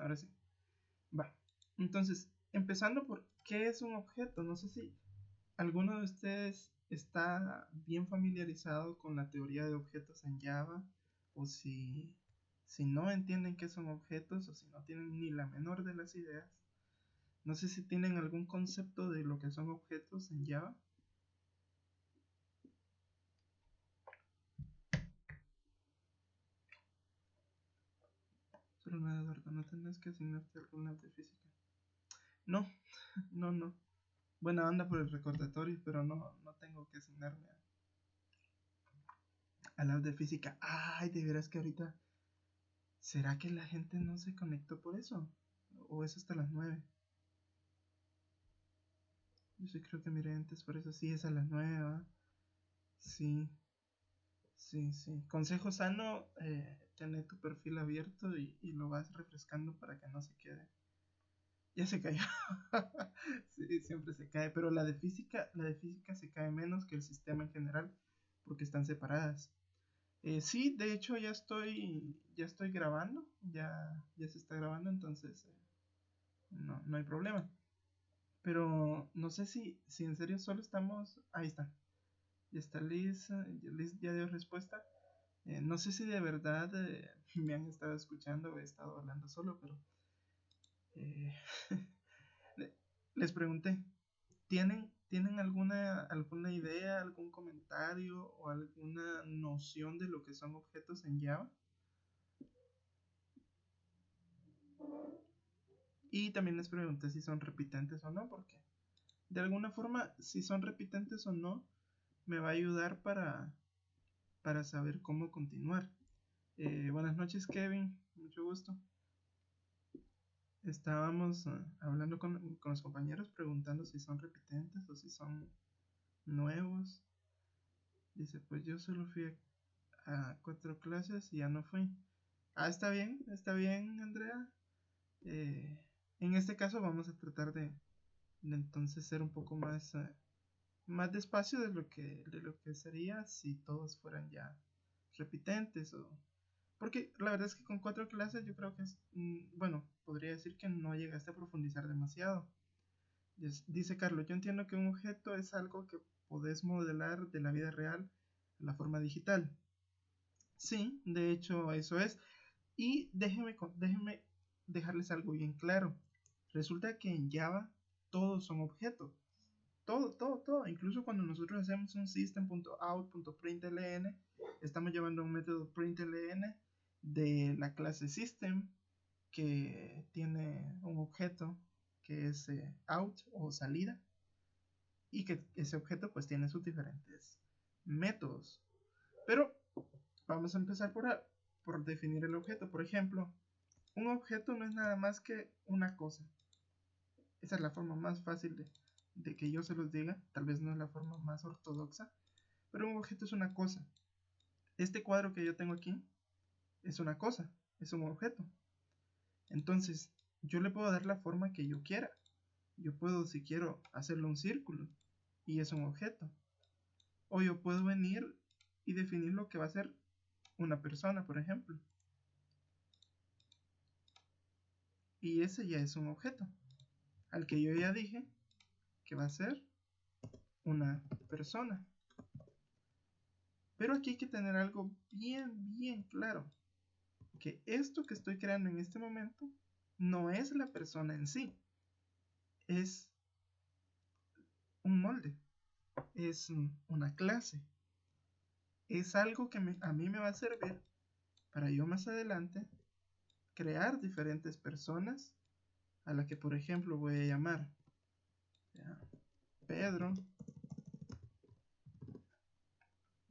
ahora sí. Va. Entonces, empezando por qué es un objeto. No sé si alguno de ustedes está bien familiarizado con la teoría de objetos en Java, o si no entienden qué son objetos, o si no tienen ni la menor de las ideas. No sé si tienen algún concepto de lo que son objetos en Java. Solo una, Eduardo, no tendrás que asignarte algún lab de física. No, no. Buena onda por el recordatorio, pero no tengo que asignarme a lab de física. Ay, de veras que ahorita. ¿Será que la gente no se conectó por eso? ¿O es hasta las 9? Yo sí creo que miré antes, por eso sí es a las 9, ¿verdad? Sí. Consejo sano, tener tu perfil abierto y lo vas refrescando para que no se quede. Ya se cayó. Sí, siempre se cae. Pero la de física se cae menos que el sistema en general porque están separadas. Sí, de hecho ya estoy grabando, ya se está grabando, entonces no hay problema. Pero no sé si en serio solo estamos. Ahí está. Ya está Liz. Liz ya dio respuesta. No sé si de verdad me han estado escuchando o he estado hablando solo, pero eh, les pregunté, ¿tienen alguna idea, algún comentario o alguna noción de lo que son objetos en Java? Y también les pregunté si son repitentes o no, porque de alguna forma, si son repitentes o no, me va a ayudar para saber cómo continuar. Buenas noches, Kevin, mucho gusto. Estábamos hablando con los compañeros preguntando si son repitentes o si son nuevos. Dice, pues yo solo fui a 4 clases y ya no fui. Ah, está bien, Andrea. Eh, en este caso vamos a tratar de entonces ser un poco más despacio de lo que sería si todos fueran ya repitentes. Porque la verdad es que con 4 clases yo creo que bueno, podría decir que no llegaste a profundizar demasiado. Dice Carlos, yo entiendo que un objeto es algo que podés modelar de la vida real a la forma digital. Sí, de hecho eso es. Y déjenme dejarles algo bien claro. Resulta que en Java todos son objetos. Todo. Incluso cuando nosotros hacemos un system.out.println, estamos llevando un método println de la clase system que tiene un objeto que es out o salida y que ese objeto pues tiene sus diferentes métodos. Pero vamos a empezar por definir el objeto. Por ejemplo, un objeto no es nada más que una cosa. Esa es la forma más fácil de que yo se los diga. Tal vez no es la forma más ortodoxa, pero un objeto es una cosa. Este cuadro que yo tengo aquí es una cosa, es un objeto. Entonces, yo le puedo dar la forma que yo quiera. Yo puedo, si quiero, hacerlo un círculo y es un objeto. O yo puedo venir y definir lo que va a ser una persona, por ejemplo. Y ese ya es un objeto, al que yo ya dije que va a ser una persona. Pero aquí hay que tener algo bien claro, que esto que estoy creando en este momento no es la persona en sí, es un molde, es una clase, es algo que a mí me va a servir para yo más adelante crear diferentes personas a la que por ejemplo voy a llamar Pedro.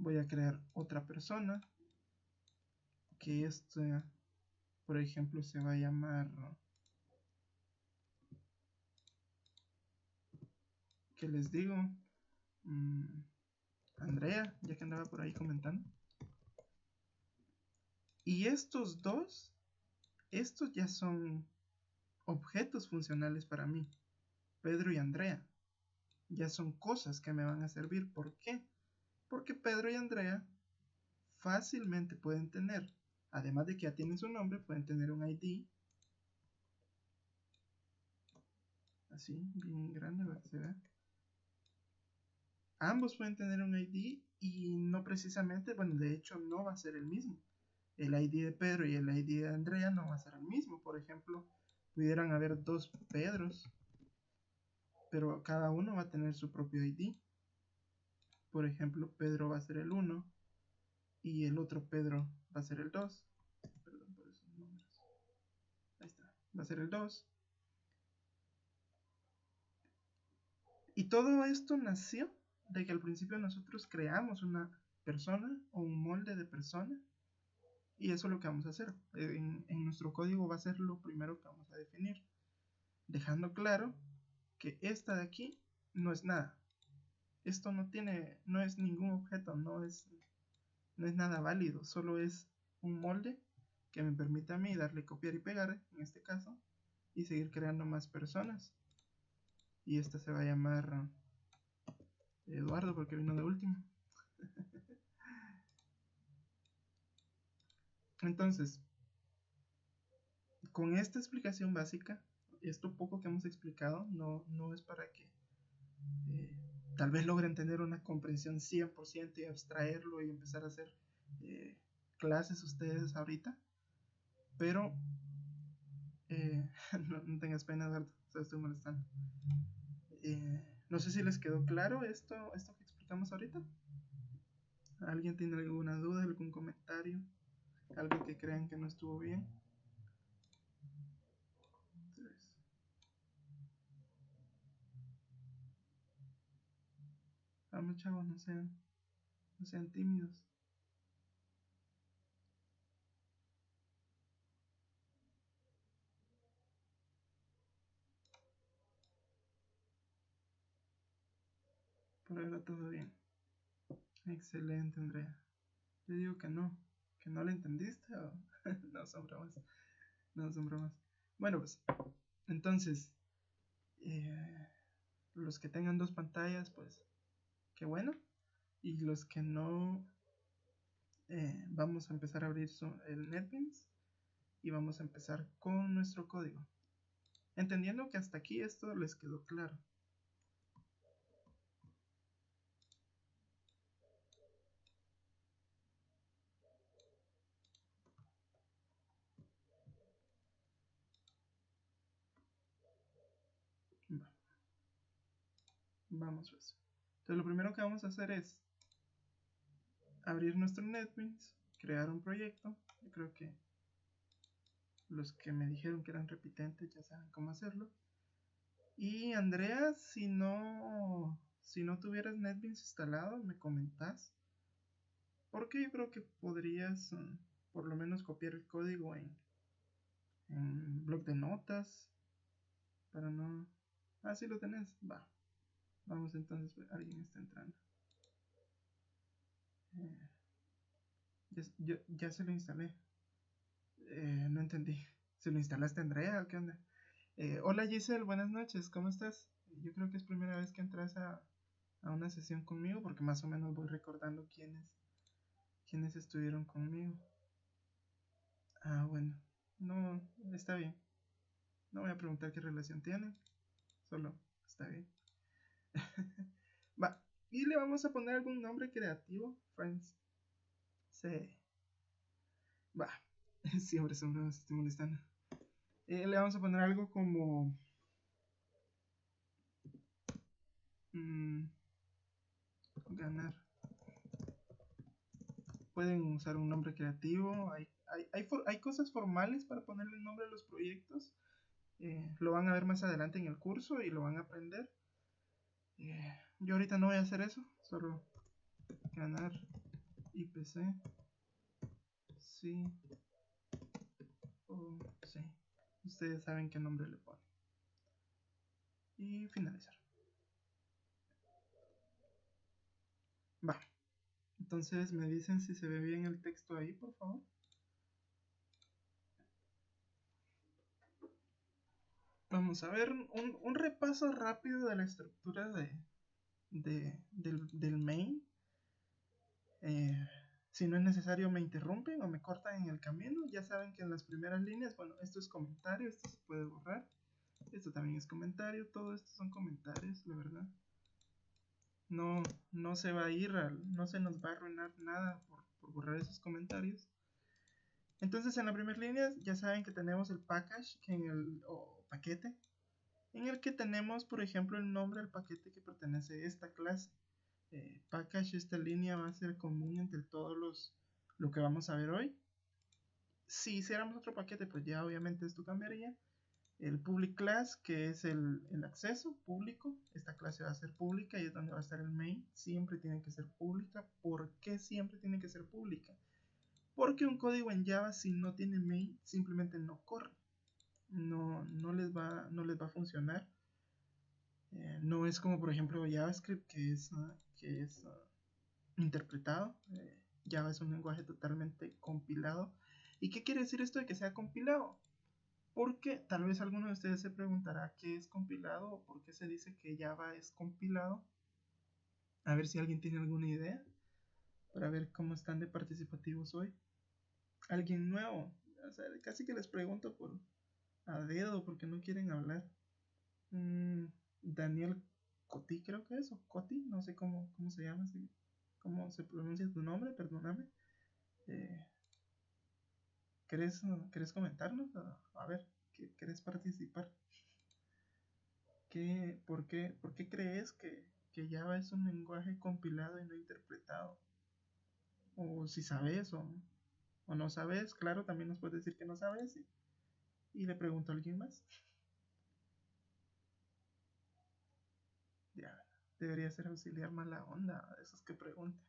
Voy a crear otra persona que por ejemplo se va a llamar, ¿qué les digo? Andrea, ya que andaba por ahí comentando. Y estos ya son objetos funcionales para mí. Pedro y Andrea ya son cosas que me van a servir. ¿Por qué? Porque Pedro y Andrea fácilmente pueden tener, además de que ya tienen su nombre, pueden tener un ID así, bien grande para que se vea. Ambos pueden tener un ID y no precisamente, bueno, de hecho no va a ser el mismo. El ID de Pedro y el ID de Andrea no va a ser el mismo. Por ejemplo, pudieran haber dos Pedros, pero cada uno va a tener su propio ID. Por ejemplo, Pedro va a ser el 1 y el otro Pedro va a ser el 2. Perdón por esos números. Ahí está, va a ser el 2. Y todo esto nació de que al principio nosotros creamos una persona o un molde de persona. Y eso es lo que vamos a hacer. En nuestro código va a ser lo primero que vamos a definir. Dejando claro que esta de aquí no es nada. Esto no es ningún objeto, no es nada válido. Solo es un molde que me permite a mí darle copiar y pegar, en este caso, y seguir creando más personas. Y esta se va a llamar Eduardo porque vino de último. Entonces, con esta explicación básica, esto poco que hemos explicado no es para que eh, tal vez logren tener una comprensión 100% y abstraerlo y empezar a hacer eh, clases ustedes ahorita, pero no tengas pena, Eduardo, o estoy molestando. No sé si les quedó claro esto que explicamos ahorita. ¿Alguien tiene alguna duda, algún comentario? ¿Algo que crean que no estuvo bien? Vamos, chavos, no sean tímidos. Por ahora todo bien. Excelente, Andrea. Yo digo que no le entendiste o no son bromas. No son bromas. Bueno, pues, entonces, los que tengan dos pantallas, pues, qué bueno. Y los que no, vamos a empezar a abrir el NetBeans y vamos a empezar con nuestro código. Entendiendo que hasta aquí esto les quedó claro. Vamos pues. Entonces lo primero que vamos a hacer es abrir nuestro NetBeans, crear un proyecto. Yo creo que los que me dijeron que eran repitentes ya saben cómo hacerlo. Y Andrea, si no tuvieras NetBeans instalado, me comentas. Porque yo creo que podrías por lo menos copiar el código en bloc de notas. Para no... Ah, sí lo tenés. Va. Vamos entonces, alguien está entrando. Ya se lo instalé. No entendí. ¿Se lo instalaste, Andrea, o qué onda? Hola Giselle, buenas noches, ¿cómo estás? Yo creo que es primera vez que entras a una sesión conmigo porque más o menos voy recordando quiénes estuvieron conmigo. Ah, bueno, no, está bien. No voy a preguntar qué relación tienen, solo está bien. Va, y le vamos a poner algún nombre creativo, friends. Sí, va, siempre me estoy molestando. Le vamos a poner algo como... ganar. Pueden usar un nombre creativo. Hay cosas formales para ponerle nombre a los proyectos. Lo van a ver más adelante en el curso y lo van a aprender. Yo ahorita no voy a hacer eso. Solo ganar IPC. Sí o sí. Ustedes saben qué nombre le ponen. Y finalizar. Va. Entonces me dicen si se ve bien el texto ahí, por favor. Vamos a ver un repaso rápido de la estructura del main. Si no es necesario me interrumpen o me cortan en el camino. Ya saben que en las primeras líneas, bueno, esto es comentario, esto se puede borrar. Esto también es comentario. Todo esto son comentarios, la verdad. No se va a ir, no se nos va a arruinar nada por borrar esos comentarios. Entonces en la primera línea ya saben que tenemos el package o paquete, en el que tenemos, por ejemplo, el nombre del paquete que pertenece a esta clase. Package, esta línea va a ser común entre todos lo que vamos a ver hoy. Si hiciéramos otro paquete, pues ya obviamente esto cambiaría. El public class, que es el acceso público. Esta clase va a ser pública y es donde va a estar el main. Siempre tiene que ser pública. ¿Por qué siempre tiene que ser pública? Porque un código en Java, si no tiene main, simplemente no corre. No les va a funcionar. No es como, por ejemplo, JavaScript, que es interpretado. Java es un lenguaje totalmente compilado. ¿Y qué quiere decir esto de que sea compilado? Porque tal vez alguno de ustedes se preguntará qué es compilado o por qué se dice que Java es compilado. A ver si alguien tiene alguna idea para ver cómo están de participativos hoy. ¿Alguien nuevo? O sea, casi que les pregunto a dedo porque no quieren hablar. Daniel Coti creo que es, o Coti, no sé cómo se llama, cómo se pronuncia tu nombre, perdóname. ¿Querés comentarnos? A ver, ¿querés participar? ¿Por qué crees que Java es un lenguaje compilado y no interpretado? O si sabes o no sabes, claro, también nos puedes decir que no sabes y le pregunto a alguien más. Ya, debería ser auxiliar mala onda, de esos que preguntan.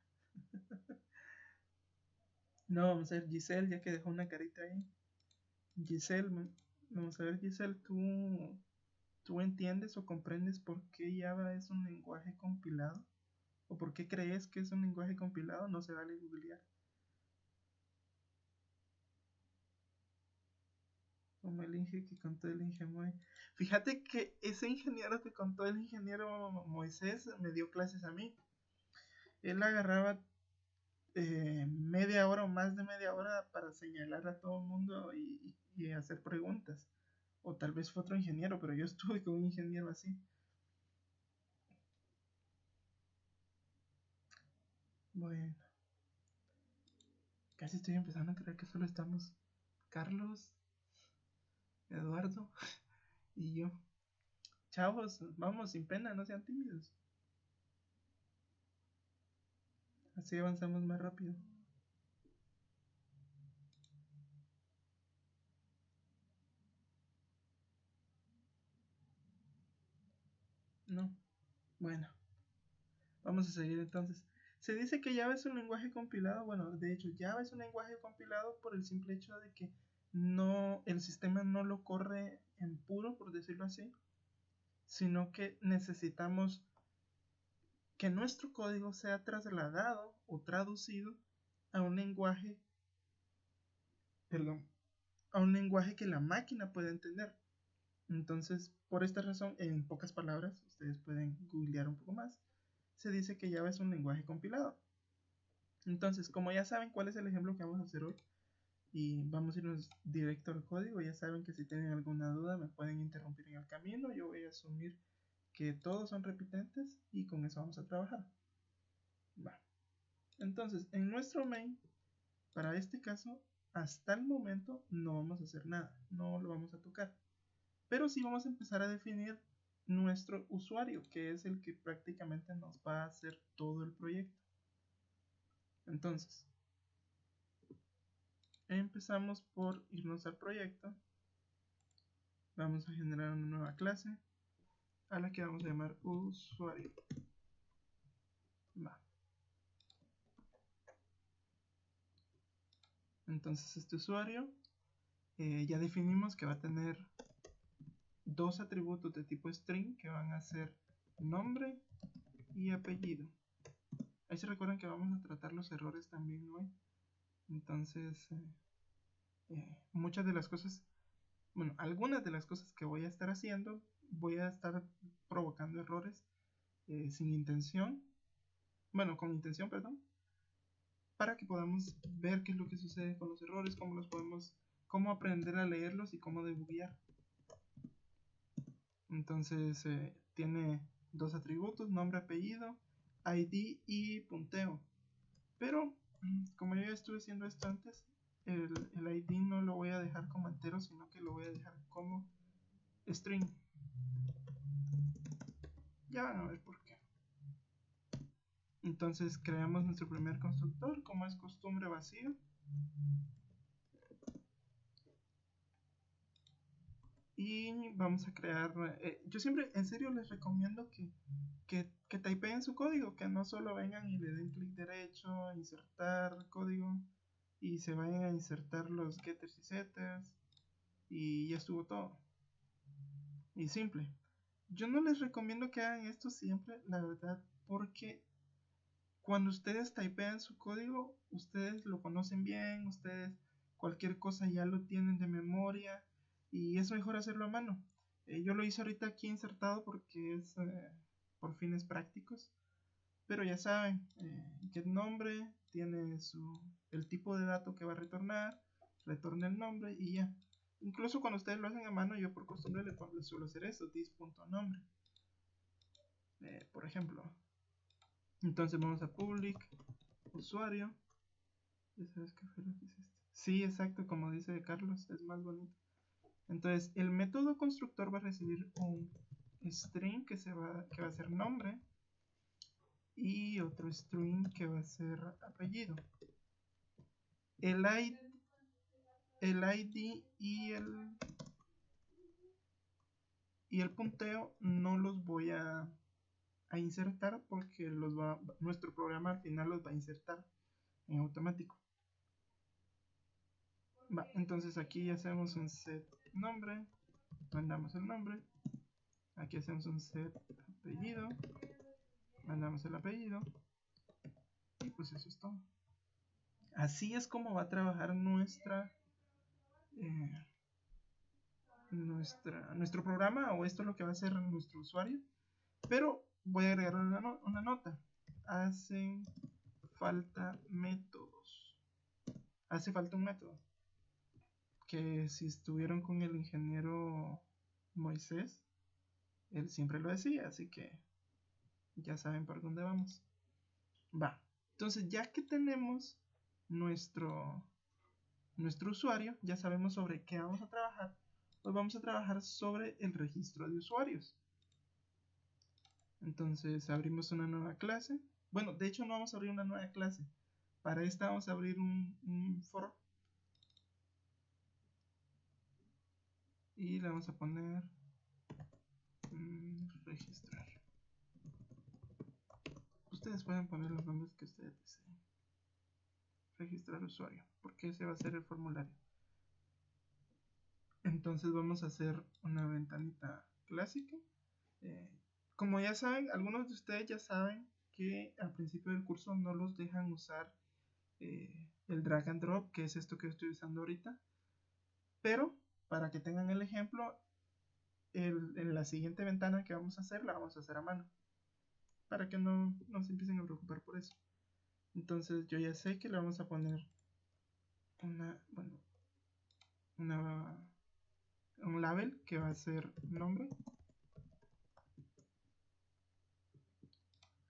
No, vamos a ver Giselle, ya que dejó una carita ahí. Giselle, vamos a ver Giselle, ¿tú entiendes o comprendes por qué Java es un lenguaje compilado? ¿O por qué crees que es un lenguaje compilado? No se vale googlear. Como el Inge que contó el Inge Moy. Fíjate que ese ingeniero que contó el ingeniero Moisés me dio clases a mí. Él agarraba media hora o más de media hora para señalar a todo el mundo y hacer preguntas. O tal vez fue otro ingeniero, pero yo estuve con un ingeniero así. Bueno, casi estoy empezando a creer que solo estamos Carlos, Eduardo y yo. Chavos, vamos, sin pena, no sean tímidos. Así avanzamos más rápido. No, bueno, vamos a seguir entonces. Se dice que Java es un lenguaje compilado. Bueno, de hecho, Java es un lenguaje compilado por el simple hecho de que el sistema no lo corre en puro, por decirlo así, sino que necesitamos que nuestro código sea trasladado o traducido a un lenguaje, perdón, a un lenguaje que la máquina pueda entender. Entonces, por esta razón, en pocas palabras, ustedes pueden googlear un poco más, se dice que Java es un lenguaje compilado. Entonces, como ya saben cuál es el ejemplo que vamos a hacer hoy, y vamos a irnos directo al código, ya saben que si tienen alguna duda me pueden interrumpir en el camino, yo voy a asumir que todos son repitentes y con eso vamos a trabajar. Va. Entonces, en nuestro main, para este caso, hasta el momento no vamos a hacer nada, no lo vamos a tocar. Pero sí vamos a empezar a definir nuestro usuario, que es el que prácticamente nos va a hacer todo el proyecto. Entonces, empezamos por irnos al proyecto. Vamos a generar una nueva clase a la que vamos a llamar usuario. Va. Entonces este usuario ya definimos que va a tener dos atributos de tipo string que van a ser nombre y apellido. Ahí se recuerdan que vamos a tratar los errores también hoy. Entonces, muchas de las cosas, bueno, algunas de las cosas que voy a estar haciendo, voy a estar provocando errores sin intención, bueno, con intención, perdón, para que podamos ver qué es lo que sucede con los errores, cómo aprender a leerlos y cómo debuguear. Entonces tiene dos atributos, nombre, apellido, ID y punteo. Pero como yo ya estuve haciendo esto antes, el ID no lo voy a dejar como entero, sino que lo voy a dejar como string. Ya van a ver por qué. Entonces creamos nuestro primer constructor, como es costumbre, vacío. Y vamos a crear, yo siempre en serio les recomiendo que typeen su código, que no solo vengan y le den clic derecho, insertar código y se vayan a insertar los getters y setters y ya estuvo todo. Y simple. Yo no les recomiendo que hagan esto siempre, la verdad, porque cuando ustedes typean su código, ustedes lo conocen bien, ustedes cualquier cosa ya lo tienen de memoria y es mejor hacerlo a mano. Yo lo hice ahorita aquí insertado porque es por fines prácticos, pero ya saben, get nombre tiene el tipo de dato que va a retornar, retorna el nombre y ya. Incluso cuando ustedes lo hacen a mano, yo por costumbre le suelo hacer esto, this.nombre, por ejemplo. Entonces vamos a public usuario. ¿Ya sabes qué fue lo que hiciste? Sí, exacto, como dice Carlos, es más bonito. Entonces, el método constructor va a recibir un string que va a ser nombre y otro string que va a ser apellido. El ID y el punteo no los voy a insertar porque nuestro programa al final los va a insertar en automático. Entonces aquí ya hacemos un set nombre, mandamos el nombre, aquí hacemos un set apellido, mandamos el apellido y pues eso es todo. Así es como va a trabajar nuestro programa, o esto es lo que va a hacer nuestro usuario. Pero voy a agregar una nota. Hacen falta métodos. Hace falta un método. Que si estuvieron con el ingeniero Moisés, él siempre lo decía, así que ya saben por dónde vamos. Va. Entonces, ya que tenemos nuestro usuario, ya sabemos sobre qué vamos a trabajar, pues vamos a trabajar sobre el registro de usuarios. Entonces abrimos una nueva clase. Bueno, de hecho no vamos a abrir una nueva clase. Para esta vamos a abrir un for. Y le vamos a poner registrar. Ustedes pueden poner los nombres que ustedes deseen. Registrar usuario, porque ese va a ser el formulario. Entonces vamos a hacer una ventanita clásica. Como ya saben, algunos de ustedes ya saben que al principio del curso no los dejan usar el drag and drop, que es esto que estoy usando ahorita. Pero para que tengan el ejemplo, en la siguiente ventana que vamos a hacer, la vamos a hacer a mano. Para que no se empiecen a preocupar por eso. Entonces yo ya sé que le vamos a poner un label que va a ser nombre.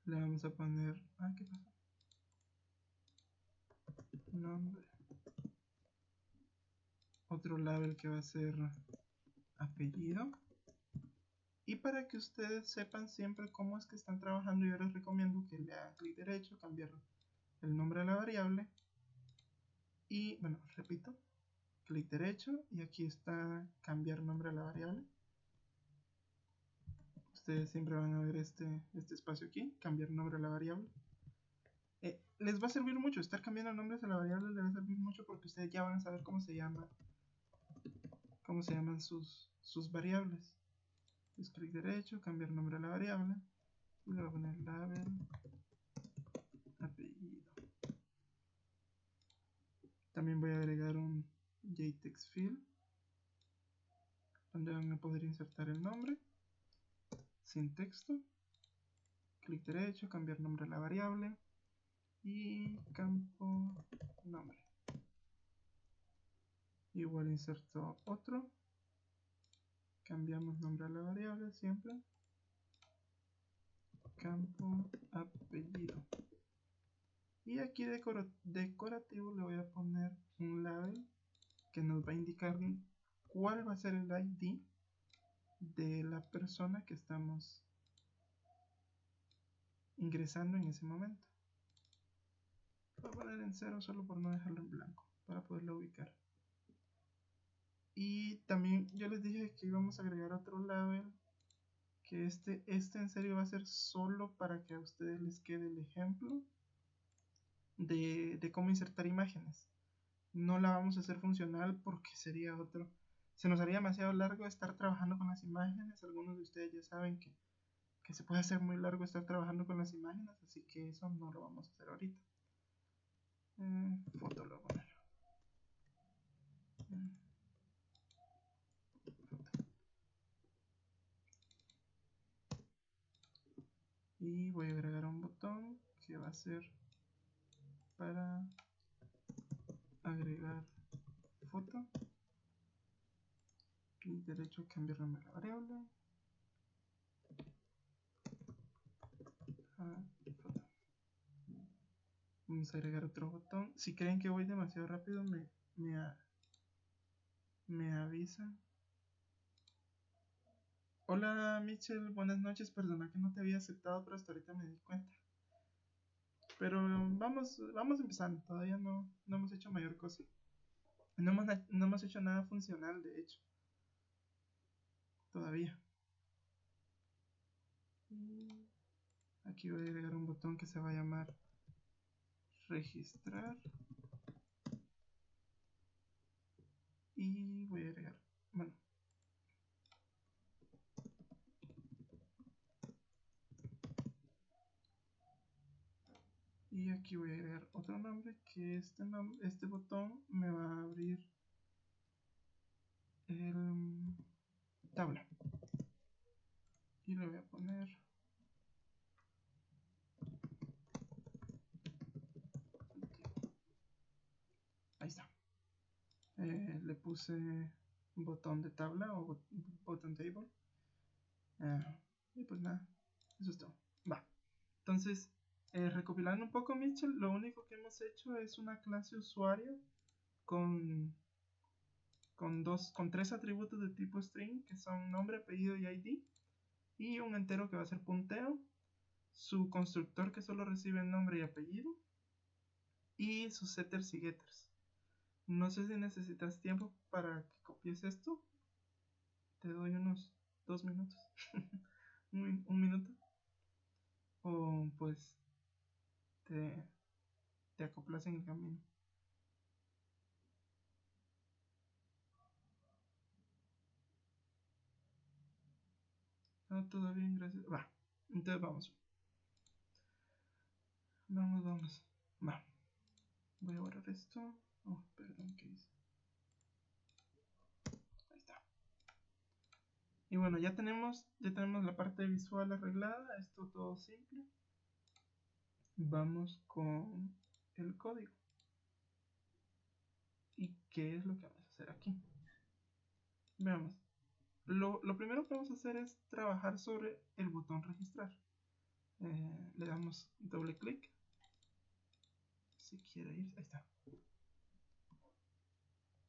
Le vamos a poner, ¿qué pasó? Nombre. Otro label que va a ser apellido. Y para que ustedes sepan siempre cómo es que están trabajando, yo les recomiendo que le hagan clic derecho, cambiar el nombre de la variable. Y bueno, repito, clic derecho y aquí está cambiar nombre a la variable. Ustedes siempre van a ver este espacio aquí, cambiar nombre a la variable. Les va a servir mucho, estar cambiando nombres a la variable les va a servir mucho porque ustedes ya van a saber cómo se llaman sus variables. Entonces clic derecho, cambiar nombre a la variable y le voy a poner label apellido. También voy a agregar un JText field donde van a poder insertar el nombre sin texto. Clic derecho, cambiar nombre a la variable y campo nombre. Igual inserto otro cambiamos nombre a la variable siempre, campo apellido, y aquí decorativo le voy a poner un label que nos va a indicar cuál va a ser el ID de la persona que estamos ingresando en ese momento. Voy a poner en 0 solo por no dejarlo en blanco para poderlo ubicar. Y también yo les dije que íbamos a agregar otro label, que este en serio va a ser solo para que a ustedes les quede el ejemplo de cómo insertar imágenes. No la vamos a hacer funcional porque sería otro. Se nos haría demasiado largo estar trabajando con las imágenes. Algunos de ustedes ya saben que se puede hacer muy largo estar trabajando con las imágenes, así que eso no lo vamos a hacer ahorita. Foto lo voy a poner. Y voy a agregar un botón que va a ser para agregar foto. Clic derecho, cambiar nombre a la variable. Foto. Vamos a agregar otro botón. Si creen que voy demasiado rápido, me avisan. Hola Michelle, buenas noches. Perdona que no te había aceptado, pero hasta ahorita me di cuenta. Pero vamos empezando. Todavía no hemos hecho mayor cosa. No hemos hecho nada funcional, de hecho. Todavía. Aquí voy a agregar un botón que se va a llamar registrar. Y voy a agregar, bueno, y aquí voy a agregar otro nombre, que este botón me va a abrir el tabla, y le voy a poner ahí está. Le puse botón de tabla o botón table. Y pues nada, eso es todo. Va. Entonces, recopilando un poco, Mitchell, lo único que hemos hecho es una clase usuario con 3 atributos de tipo string, que son nombre, apellido y ID, y un entero que va a ser punteo, su constructor que solo recibe nombre y apellido, y sus setters y getters. No sé si necesitas tiempo para que copies esto. Te doy unos 2 minutos. un minuto. O pues te acoplas en el camino. No, todo bien, gracias. Va. Entonces vamos. Vamos. Va. Voy a borrar esto. Oh, perdón, ¿qué hice? Ahí está. Y bueno, ya tenemos la parte visual arreglada. Esto todo simple. Vamos con el código. ¿Y qué es lo que vamos a hacer aquí? Veamos. Lo primero que vamos a hacer es trabajar sobre el botón registrar. Le damos doble clic. Si quiere ir, ahí está.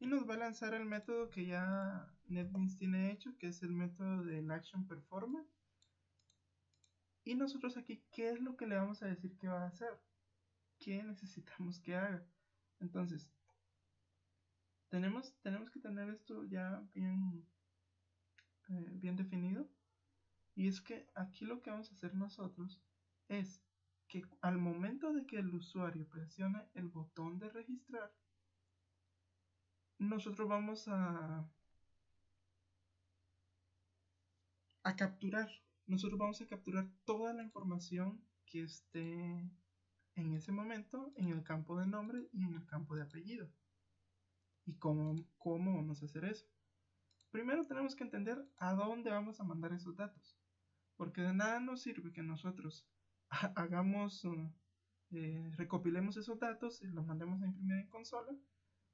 Y nos va a lanzar el método que ya NetBeans tiene hecho, que es el método del Action Performer. Y nosotros aquí, ¿qué es lo que le vamos a decir que va a hacer? ¿Qué necesitamos que haga? Entonces, tenemos que tener esto ya bien definido. Y es que aquí lo que vamos a hacer nosotros es que al momento de que el usuario presione el botón de registrar, nosotros vamos a capturar. Nosotros vamos a capturar toda la información que esté en ese momento en el campo de nombre y en el campo de apellido. ¿Y cómo vamos a hacer eso? Primero tenemos que entender a dónde vamos a mandar esos datos. Porque de nada nos sirve que nosotros recopilemos esos datos y los mandemos a imprimir en consola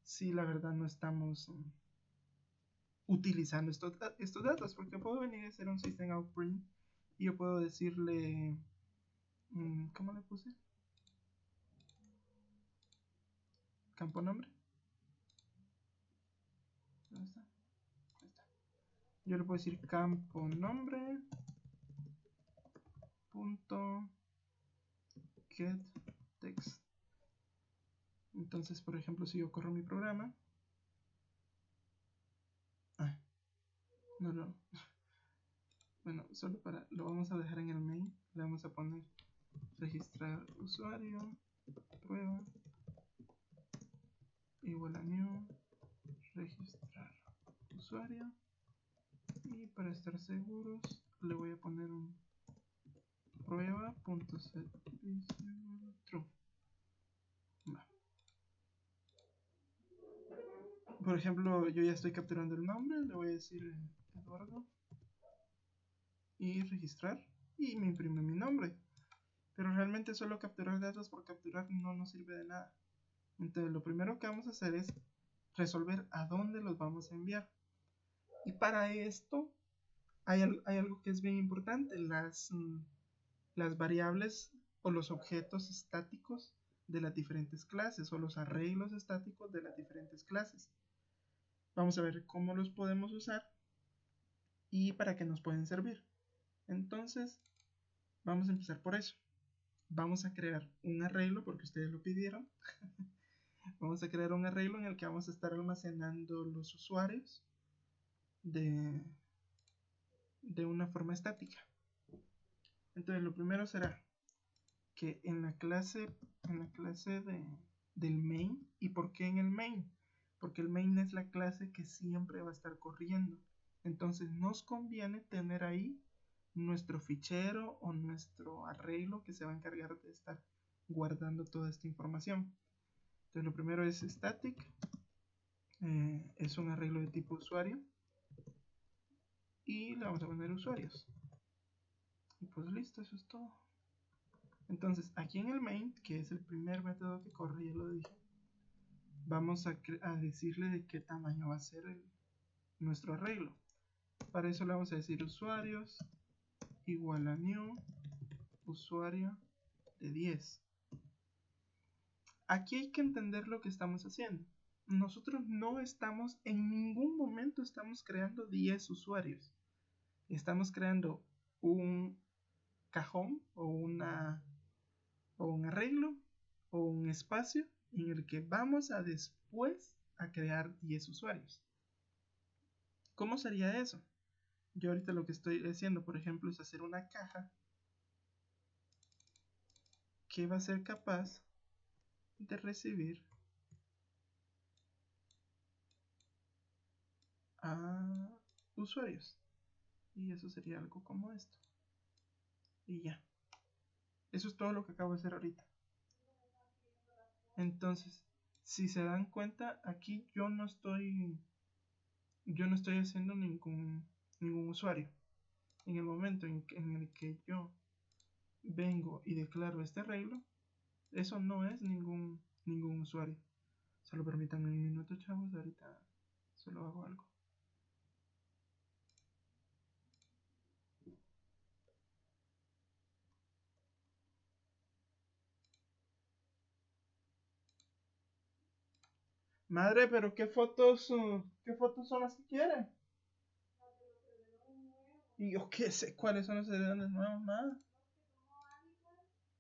si la verdad no estamos utilizando estos datos, porque puedo venir a hacer un system out print y yo puedo decirle, ¿cómo le puse? Campo nombre. ¿Dónde está? Ahí está. Yo le puedo decir campo nombre punto get text. Entonces, por ejemplo, si yo corro mi programa, no, bueno, solo para, lo vamos a dejar en el main, le vamos a poner registrar usuario, prueba, igual a new, registrar usuario, y para estar seguros le voy a poner un prueba.setVisible.true. Por ejemplo, yo ya estoy capturando el nombre, le voy a decir Eduardo y registrar y me imprime mi nombre. Pero realmente solo capturar datos por capturar no nos sirve de nada. Entonces lo primero que vamos a hacer es resolver a dónde los vamos a enviar. Y para esto hay algo que es bien importante, las variables o los objetos estáticos de las diferentes clases o los arreglos estáticos de las diferentes clases. Vamos a ver cómo los podemos usar y para qué nos pueden servir. Entonces, vamos a empezar por eso. Vamos a crear un arreglo porque ustedes lo pidieron. Vamos a crear un arreglo en el que vamos a estar almacenando los usuarios de una forma estática. Entonces, lo primero será que en la clase del main. ¿Y por qué en el main? Porque el main es la clase que siempre va a estar corriendo. Entonces nos conviene tener ahí nuestro fichero o nuestro arreglo que se va a encargar de estar guardando toda esta información. Entonces lo primero es static, es un arreglo de tipo usuario y le vamos a poner usuarios. Y pues listo, eso es todo. Entonces aquí en el main, que es el primer método que corre, ya lo dije, vamos a decirle de qué tamaño va a ser nuestro arreglo. Para eso le vamos a decir usuarios igual a new usuario de 10. Aquí hay que entender lo que estamos haciendo. Nosotros no estamos, en ningún momento estamos creando 10 usuarios. Estamos creando un cajón o un arreglo o un espacio en el que vamos a después a crear 10 usuarios. ¿Cómo sería eso? Yo ahorita lo que estoy haciendo, por ejemplo, es hacer una caja que va a ser capaz de recibir a usuarios. Y eso sería algo como esto. Y ya. Eso es todo lo que acabo de hacer ahorita. Entonces, si se dan cuenta, aquí yo no estoy haciendo ningún usuario. En el momento en el que yo vengo y declaro este arreglo, eso no es ningún usuario. Solo permítanme un minuto, chavos, ahorita solo hago algo. Madre, pero ¿qué fotos son las que quieren? Y yo qué sé cuáles son los servidores nuevos, nada.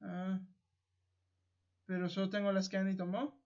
Ah, pero solo tengo las que Annie tomó.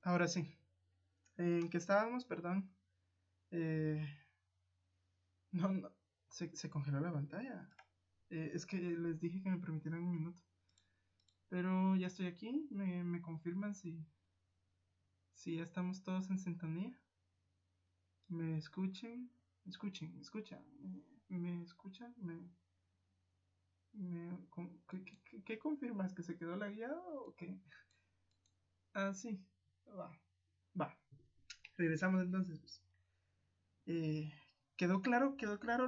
Ahora sí. ¿En qué estábamos? Perdón. Eh, no, se congeló la pantalla. Es que les dije que me permitieran un minuto. Pero ya estoy aquí. Me confirman si ya estamos todos en sintonía. ¿Me escuchan? Escuchan. ¿Me escuchan? ¿Qué confirmas? ¿Que se quedó lagueado o qué? Ah, sí. Va. Regresamos entonces, pues. Eh, ¿Quedó claro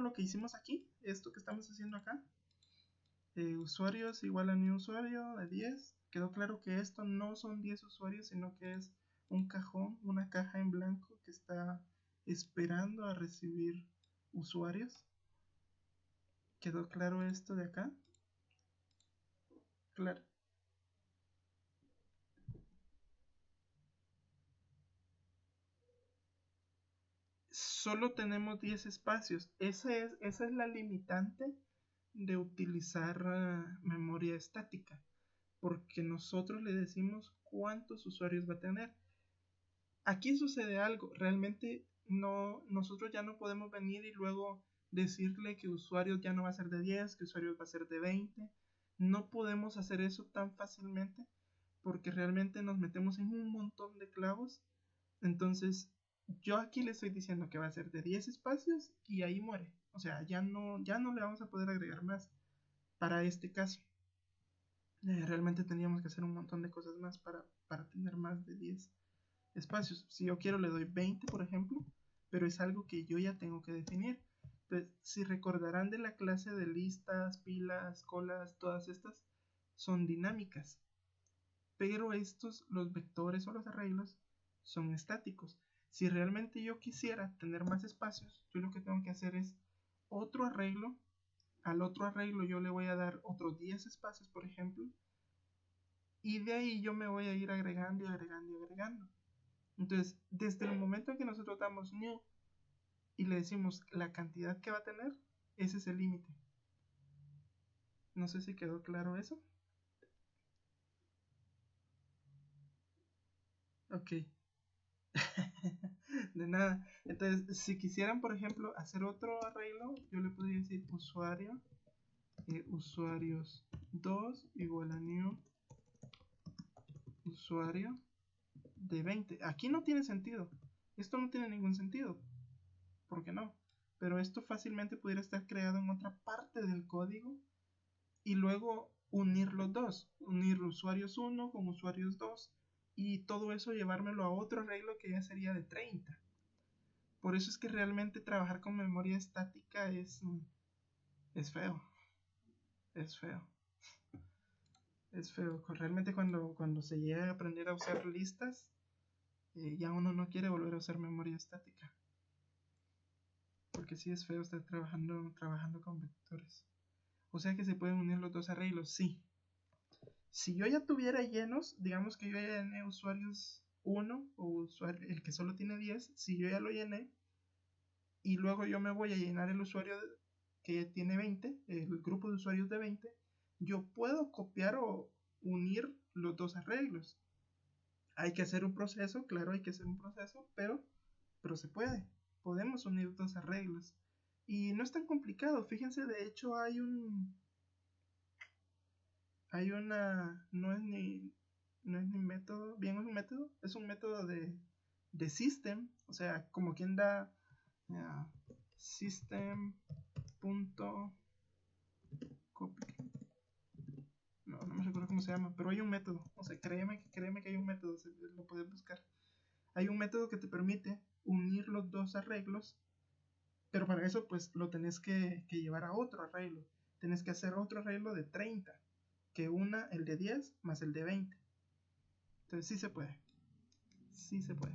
lo que hicimos aquí? Esto que estamos haciendo acá. Usuarios igual a new usuario de 10. Quedó claro que esto no son 10 usuarios, sino que es un cajón, una caja en blanco que está esperando a recibir usuarios. ¿Quedó claro esto de acá? Claro. Solo tenemos 10 espacios. Esa es la limitante de utilizar memoria estática, porque nosotros le decimos cuántos usuarios va a tener. Aquí sucede algo, realmente nosotros ya no podemos venir y luego decirle que usuarios ya no va a ser de 10, que usuarios va a ser de 20. No podemos hacer eso tan fácilmente porque realmente nos metemos en un montón de clavos. Entonces, yo aquí le estoy diciendo que va a ser de 10 espacios y ahí muere. O sea, ya no le vamos a poder agregar más para este caso. Realmente tendríamos que hacer un montón de cosas más para tener más de 10 espacios. Si yo quiero le doy 20, por ejemplo, pero es algo que yo ya tengo que definir. Entonces, si recordarán de la clase de listas, pilas, colas, todas estas son dinámicas. Pero estos, los vectores o los arreglos, son estáticos. Si realmente yo quisiera tener más espacios, yo lo que tengo que hacer es otro arreglo. Al otro arreglo yo le voy a dar otros 10 espacios, por ejemplo. Y de ahí yo me voy a ir agregando y agregando y agregando. Entonces, desde el momento en que nosotros damos new y le decimos la cantidad que va a tener, ese es el límite. No sé si quedó claro eso. Ok. De nada. Entonces, si quisieran, por ejemplo, hacer otro arreglo, yo le podría decir usuario, usuarios 2 igual a new usuario de 20. Aquí no tiene sentido. Esto no tiene ningún sentido. ¿Por qué no? Pero esto fácilmente pudiera estar creado en otra parte del código y luego unir los dos, unir usuarios 1 con usuarios 2 y todo eso llevármelo a otro arreglo que ya sería de 30. Por eso es que realmente trabajar con memoria estática es feo, es feo, es feo. Realmente cuando se llega a aprender a usar listas, ya uno no quiere volver a usar memoria estática. Porque sí es feo estar trabajando con vectores. O sea que se pueden unir los dos arreglos, sí. Si yo ya tuviera llenos, digamos que yo ya llené usuarios 1 o el que solo tiene 10, si yo ya lo llené y luego yo me voy a llenar el usuario que tiene 20, el grupo de usuarios de 20, yo puedo copiar o unir los dos arreglos. Hay que hacer un proceso, claro, hay que hacer un proceso, pero se puede. Podemos unir dos arreglos. Y no es tan complicado, fíjense, de hecho hay una, no es ni método, bien es un método, es un método de system, o sea, como quien da system punto copy, no me recuerdo cómo se llama, pero hay un método, o sea, créeme que hay un método, lo puedes buscar. Hay un método que te permite unir los dos arreglos, pero para eso pues lo tenés que llevar a otro arreglo, tenés que hacer otro arreglo de 30, que una el de 10 más el de 20. Entonces sí se puede. Sí se puede.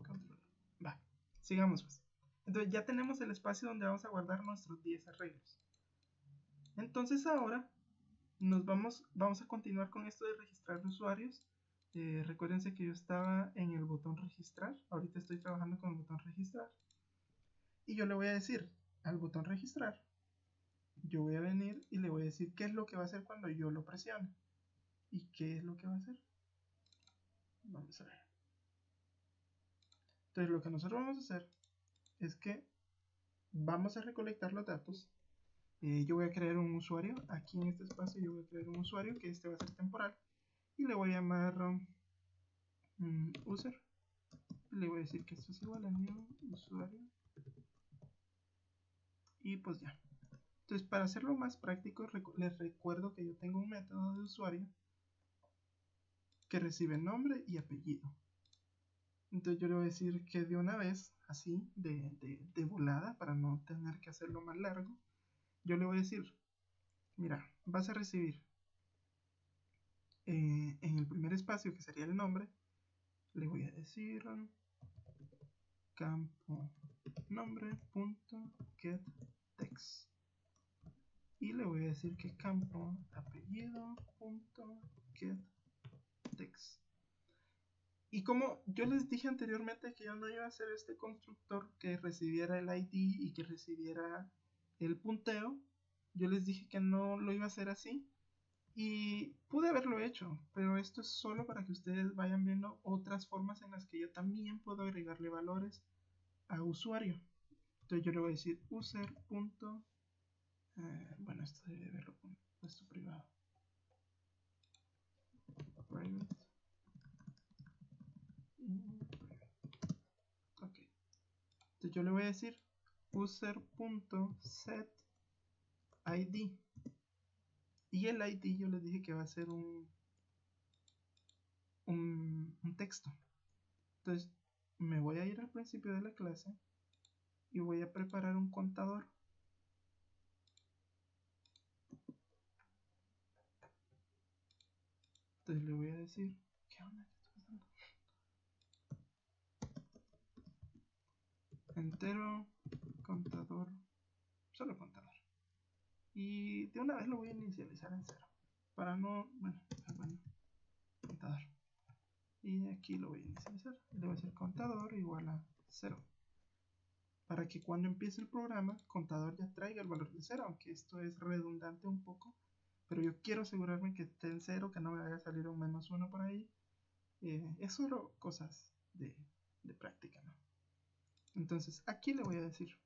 Control. Va. Sigamos pues. Entonces ya tenemos el espacio donde vamos a guardar nuestros 10 arreglos. Entonces ahora vamos a continuar con esto de registrar usuarios. Recuérdense que yo estaba en el botón registrar. Ahorita estoy trabajando con el botón registrar. Y yo le voy a decir al botón registrar, yo voy a venir y le voy a decir qué es lo que va a hacer cuando yo lo presione. ¿Y qué es lo que va a hacer? Vamos a ver. Entonces lo que nosotros vamos a hacer es que vamos a recolectar los datos. Yo voy a crear un usuario. Aquí en este espacio yo voy a crear un usuario que este va a ser temporal. Y le voy a llamar user. Y le voy a decir que esto es igual a new usuario. Y pues ya. Entonces para hacerlo más práctico les recuerdo que yo tengo un método de usuario que recibe nombre y apellido. Entonces yo le voy a decir que de una vez, así, de volada, para no tener que hacerlo más largo, yo le voy a decir, mira, vas a recibir en el primer espacio, que sería el nombre, le voy a decir campo nombre.getText. Y le voy a decir que campo apellido.getText. Y como yo les dije anteriormente que yo no iba a hacer este constructor que recibiera el ID y que recibiera el punteo, yo les dije que no lo iba a hacer así. Y pude haberlo hecho, pero esto es solo para que ustedes vayan viendo otras formas en las que yo también puedo agregarle valores a usuario. Entonces yo le voy a decir user. Bueno, esto debe haberlo puesto privado. Private. Ok. Entonces yo le voy a decir user.setID. Y el ID yo les dije que va a ser un texto. Entonces me voy a ir al principio de la clase y voy a preparar un contador. Entonces le voy a decir, ¿qué onda? ¿Qué está pasando? Entero, contador, solo contador. Y de una vez lo voy a inicializar en 0. Para no, bueno, contador. Y aquí lo voy a inicializar. Le voy a decir contador igual a 0. Para que cuando empiece el programa, contador ya traiga el valor de 0, aunque esto es redundante un poco. Pero yo quiero asegurarme que esté en 0, que no me vaya a salir un -1 por ahí. Es solo cosas de práctica, ¿no? Entonces aquí le voy a decir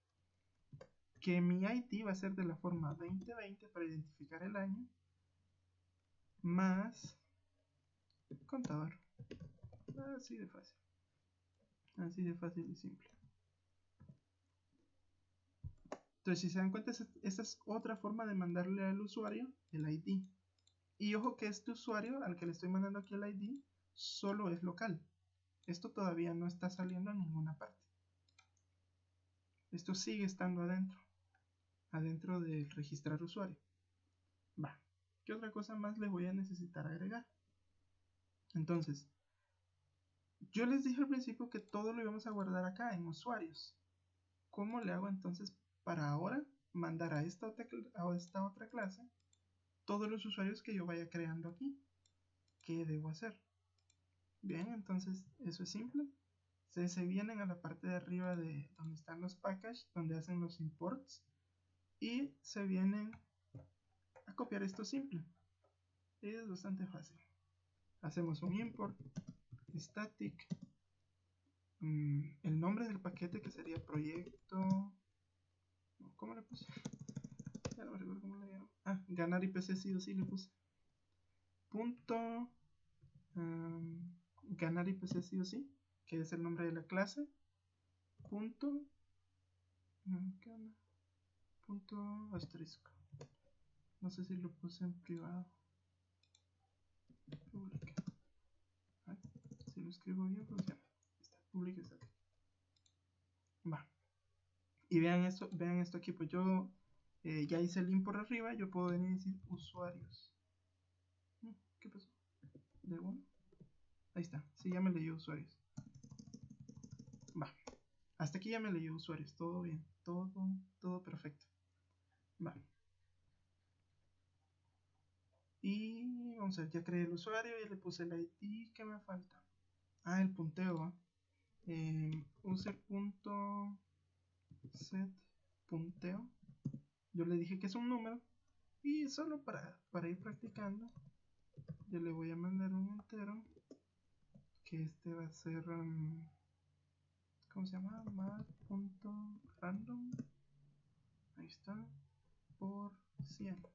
que mi ID va a ser de la forma 2020 para identificar el año, más contador. Así de fácil. Así de fácil y simple. Entonces, si se dan cuenta, esta es otra forma de mandarle al usuario el ID. Y ojo que este usuario al que le estoy mandando aquí el ID solo es local. Esto todavía no está saliendo a ninguna parte. Esto sigue estando adentro del registrar usuario. Va. ¿Qué otra cosa más le voy a necesitar agregar? Entonces, yo les dije al principio que todo lo íbamos a guardar acá en usuarios. ¿Cómo le hago entonces para ahora mandar a esta otra clase todos los usuarios que yo vaya creando aquí? ¿Qué debo hacer? Bien, entonces eso es simple. Se vienen a la parte de arriba de donde están los packages, donde hacen los imports, y se vienen a copiar esto simple. Es bastante fácil. Hacemos un import static, el nombre del paquete que sería proyecto. ¿Cómo le puse? Ya no me recuerdo cómo le llamo. Ganar IPC sí o sí le puse. Punto ganar IPC sí o sí, que es el nombre de la clase. Punto. ¿Qué onda? Punto asterisco. No sé si lo puse en privado. Public. Si lo escribo bien, funciona. Está, public static. Va. Y vean esto aquí, pues yo ya hice el link por arriba, yo puedo venir y decir usuarios. ¿Qué pasó? ¿De uno? Ahí está, sí, ya me leyó usuarios. Va. Hasta aquí ya me leyó usuarios, todo bien, todo perfecto. Va. Y vamos a ver, ya creé el usuario, ya le puse el ID, ¿qué me falta? El punteo. User.set punteo. yo le dije que es un número. Y solo para ir practicando, yo le voy a mandar un entero. Que este va a ser... ¿cómo se llama? Math.random. Ahí está. Por 100.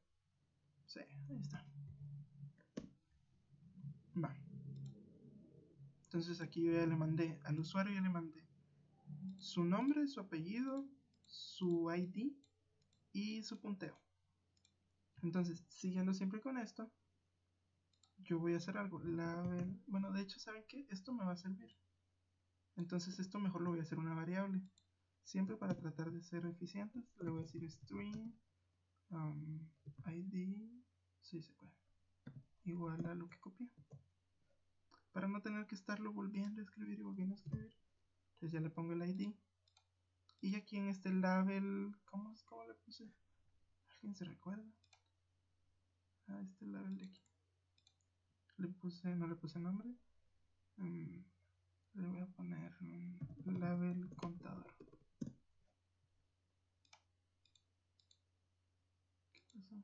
Sí, ahí está. Va. Entonces aquí yo ya le mandé, al usuario ya le mandé su nombre, su apellido, su ID y su punteo. Entonces, siguiendo siempre con esto, yo voy a hacer algo. Bueno, de hecho, ¿saben qué? Esto me va a servir. Entonces esto mejor lo voy a hacer una variable. Siempre para tratar de ser eficientes, le voy a decir string ID, sí se puede, igual a lo que copié. Para no tener que estarlo volviendo a escribir y volviendo a escribir. Entonces ya le pongo el ID. Y aquí en este label, ¿cómo le puse? ¿Alguien se recuerda? A este label de aquí. No le puse nombre. Le voy a poner label contador. ¿Qué pasó?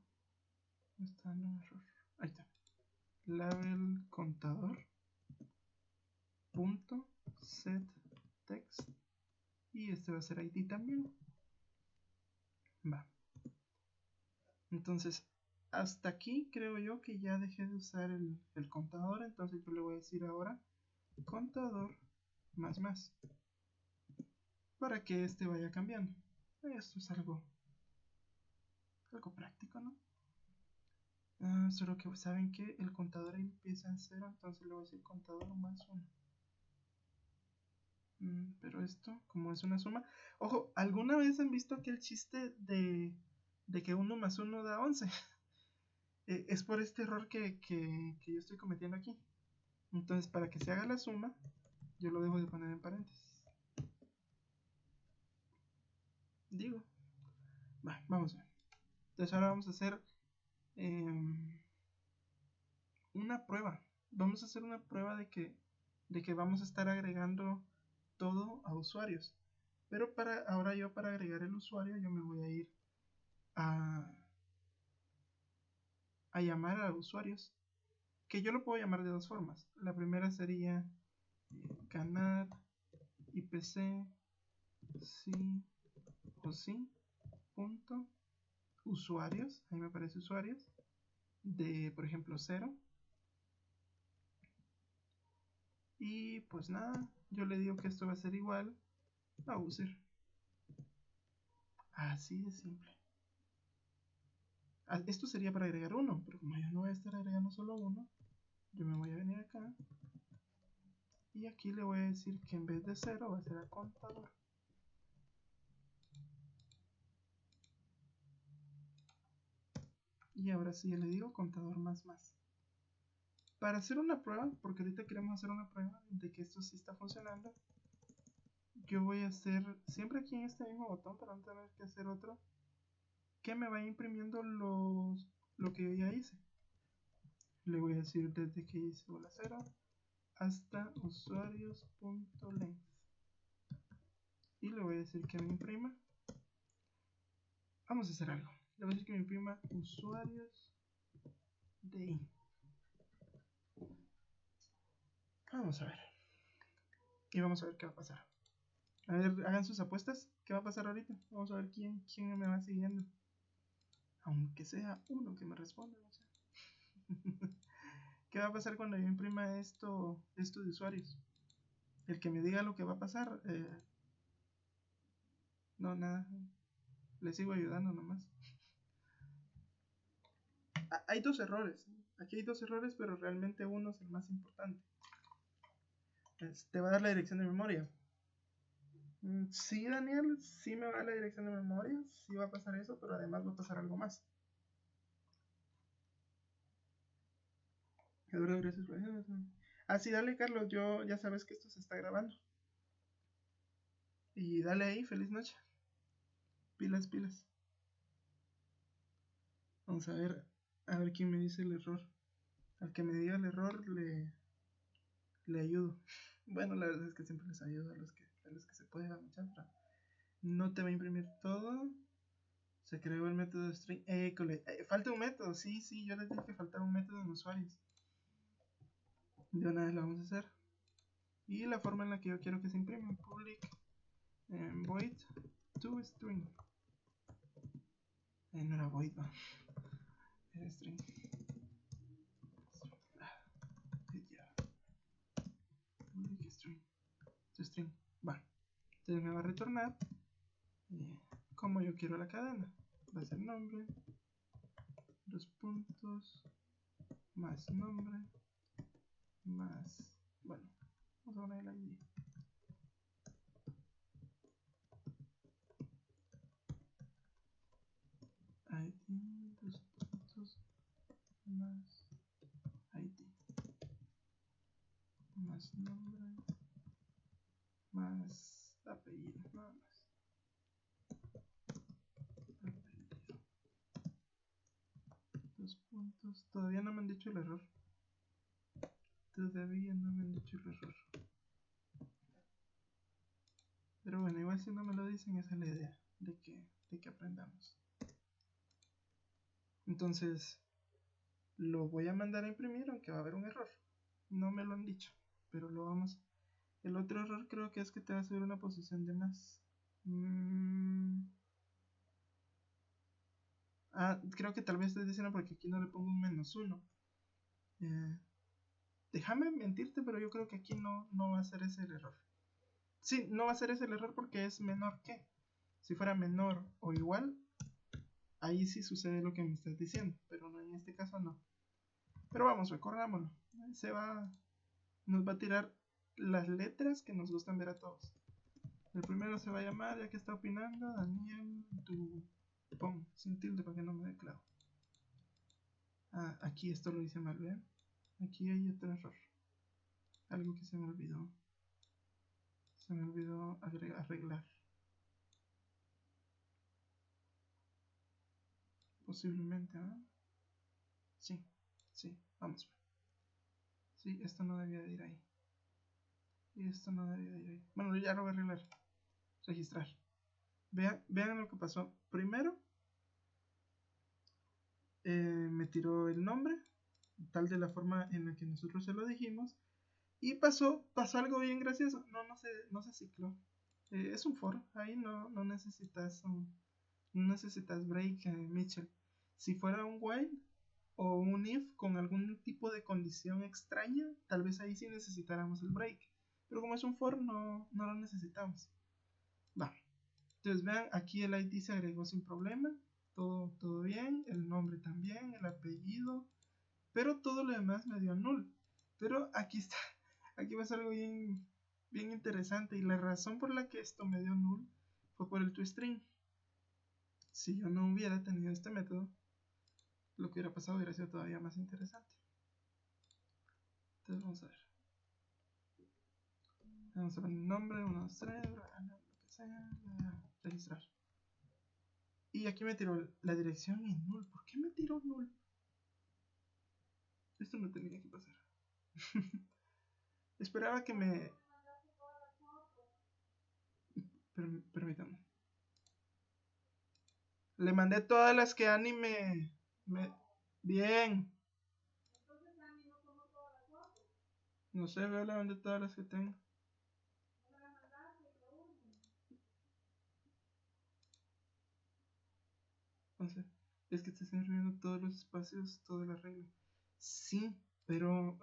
Está en un error. Ahí está. Label contador. Punto set text. Y este va a ser ID también. Va. Entonces, hasta aquí creo yo que ya dejé de usar el contador. Entonces yo le voy a decir ahora contador más. Para que este vaya cambiando. Esto es algo práctico, ¿no? Solo que saben que el contador empieza en 0, entonces le voy a decir contador más 1. Pero esto, como es una suma. Ojo, ¿alguna vez han visto aquel chiste de que 1 más 1 da 11? Es por este error que yo estoy cometiendo aquí. Entonces, para que se haga la suma, yo lo dejo de poner en paréntesis. Digo, vamos a ver. Entonces ahora vamos a hacer una prueba. Vamos a hacer una prueba de que vamos a estar agregando todo a usuarios. Pero ahora para agregar el usuario, yo me voy a ir a llamar a usuarios. Que yo lo puedo llamar de dos formas. La primera sería ganar IPC sí o sí punto usuarios. Ahí me aparece usuarios de, por ejemplo, 0. Y pues nada, yo le digo que esto va a ser igual a user. Así de simple. Esto sería para agregar uno, pero como yo no voy a estar agregando solo uno, yo me voy a venir acá y aquí le voy a decir que en vez de 0 va a ser a contador. Y ahora sí le digo contador más. Para hacer una prueba, porque ahorita queremos hacer una prueba de que esto sí está funcionando, yo voy a hacer siempre aquí en este mismo botón para no tener que hacer otro, que me vaya imprimiendo lo que yo ya hice. Le voy a decir desde que hice bola 0 hasta usuarios.length. Y le voy a decir que me imprima. Vamos a hacer algo. Le voy a decir que me imprima usuarios de i. Vamos a ver. Y vamos a ver qué va a pasar. A ver, hagan sus apuestas. ¿Qué va a pasar ahorita? Vamos a ver quién me va siguiendo. Aunque sea uno que me responda, no sé. ¿Qué va a pasar cuando yo imprima esto de usuarios? El que me diga lo que va a pasar. No, nada. Le sigo ayudando nomás. Hay dos errores. Aquí hay dos errores, pero realmente uno es el más importante. Te va a dar la dirección de memoria. Sí, Daniel, sí me va a dar la dirección de memoria. Sí va a pasar eso, pero además va a pasar algo más. Eduardo, gracias por eso. Sí, dale, Carlos. Ya sabes que esto se está grabando. Y dale ahí, feliz noche. Pilas. Vamos a ver quién me dice el error. Al que me diga el error le ayudo. Bueno, la verdad es que siempre les ayudo a los que se puede, muchachos. No te va a imprimir todo. Se creó el método string. Falta un método. Sí, yo les dije que faltaba un método en usuarios. De una vez lo vamos a hacer. Y la forma en la que yo quiero que se imprima. Public void toString. No era void, va. Era string. Public string. ToString. Va. Entonces me va a retornar como yo quiero la cadena. Va a ser nombre. 2 puntos. Más nombre. Más. Bueno. Vamos a poner el ID. ID, 2 puntos, más ID, más nombre, más apellido, nada más. Apellido. 2 puntos. Todavía no me han dicho el error. Todavía no me han dicho el error. Pero bueno, igual si no me lo dicen, esa es la idea de que aprendamos. Entonces, lo voy a mandar a imprimir, aunque va a haber un error. No me lo han dicho, pero lo vamos. El otro error creo que es que te va a subir una posición de más. Creo que tal vez estoy diciendo porque aquí no le pongo un -1. Déjame mentirte, pero yo creo que aquí no va a ser ese el error. Sí, no va a ser ese el error porque es menor que. Si fuera menor o igual, ahí sí sucede lo que me estás diciendo, pero no, en este caso no. Pero vamos, recorrámoslo. Nos va a tirar las letras que nos gustan ver a todos. El primero se va a llamar, ya que está opinando, Daniel Dupont, sin tilde para que no me dé clavo. Aquí esto lo hice mal, ¿ven? Aquí hay otro error. Algo que se me olvidó. Se me olvidó arreglar. Posiblemente, ¿ah? Sí, vamos. Sí, esto no debía de ir ahí. Y esto no debía de ir ahí. Bueno, ya lo voy a arreglar. Registrar. Vean lo que pasó. Primero, me tiró el nombre, tal de la forma en la que nosotros se lo dijimos. Y pasó algo bien gracioso. No se cicló. Es un for. Ahí no necesitas no necesitas break, Mitchell. Si fuera un while o un if con algún tipo de condición extraña, tal vez ahí sí necesitáramos el break. Pero como es un for, no lo necesitamos. Va. Entonces vean, aquí el ID se agregó sin problema. Todo bien. El nombre también. El apellido. Pero todo lo demás me dio null. Pero aquí está. Aquí pasa algo bien interesante. Y la razón por la que esto me dio null fue por el toString. Si yo no hubiera tenido este método, lo que hubiera pasado hubiera sido todavía más interesante. Entonces vamos a ver. Vamos a poner nombre, 1, 2, 3, lo que sea, registrar. Y aquí me tiró la dirección y null. ¿Por qué me tiró null? Esto no tenía que pasar. Esperaba que me... Permítame. Le mandé todas las que Annie me... Bien. No sé, veo, le mandé todas las que tengo. Entonces, es que te están escribiendo todos los espacios, toda la regla. Sí, pero...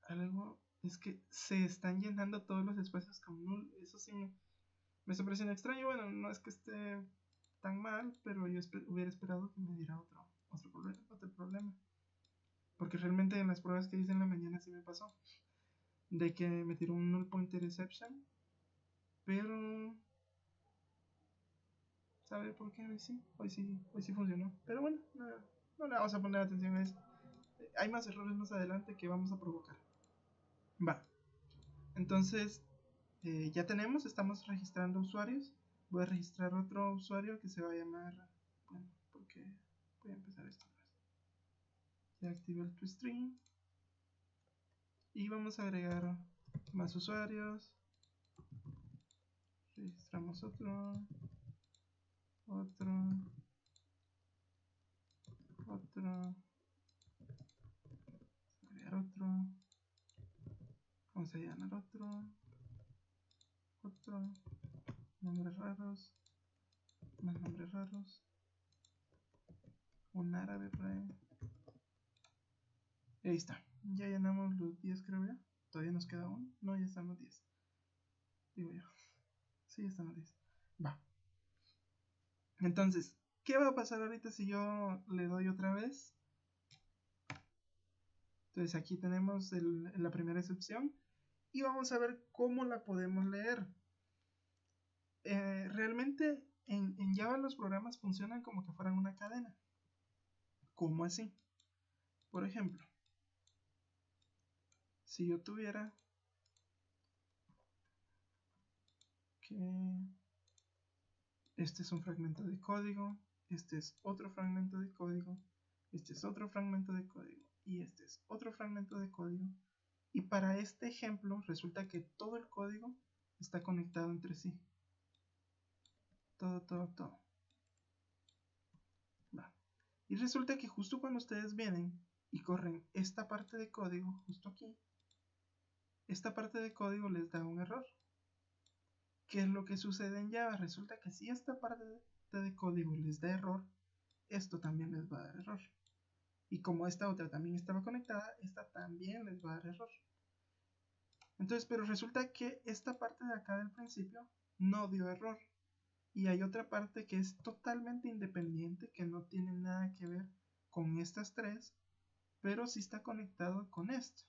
algo es que se están llenando todos los espacios con null. Eso sí me está pareciendo extraño. Bueno, no es que esté tan mal, pero yo hubiera esperado que me diera otro problema. Porque realmente en las pruebas que hice en la mañana sí me pasó. De que me tiró un null pointer exception. Pero... ¿sabe por qué? Hoy sí funcionó. Pero bueno, no le vamos a poner atención a eso. Hay más errores más adelante que vamos a provocar. Va. Entonces, ya estamos registrando usuarios. Voy a registrar otro usuario que se va a llamar... Bueno, porque voy a empezar esto otra vez. Ya activé el toString. Y vamos a agregar más usuarios. Registramos otro, agregar otro, vamos a llenar otro, nombres raros, más nombres raros, un árabe por ahí. Y ahí está, ya llenamos los 10 creo ya. Todavía nos queda uno, no, ya están los 10. Digo yo, sí, ya están los 10. Va. Entonces, ¿qué va a pasar ahorita si yo le doy otra vez? Entonces aquí tenemos la primera excepción y vamos a ver cómo la podemos leer. Realmente en Java los programas funcionan como que fueran una cadena. ¿Cómo así? Por ejemplo, si yo tuviera que este es un fragmento de código, este es otro fragmento de código, este es otro fragmento de código y este es otro fragmento de código. Y para este ejemplo resulta que todo el código está conectado entre sí. Todo. Va. Y resulta que justo cuando ustedes vienen y corren esta parte de código, justo aquí, esta parte de código les da un error. ¿Qué es lo que sucede en Java? Resulta que si esta parte de código les da error, esto también les va a dar error. Y como esta otra también estaba conectada, esta también les va a dar error. Entonces, pero resulta que esta parte de acá del principio no dio error. Y hay otra parte que es totalmente independiente, que no tiene nada que ver con estas tres, pero sí está conectado con esto.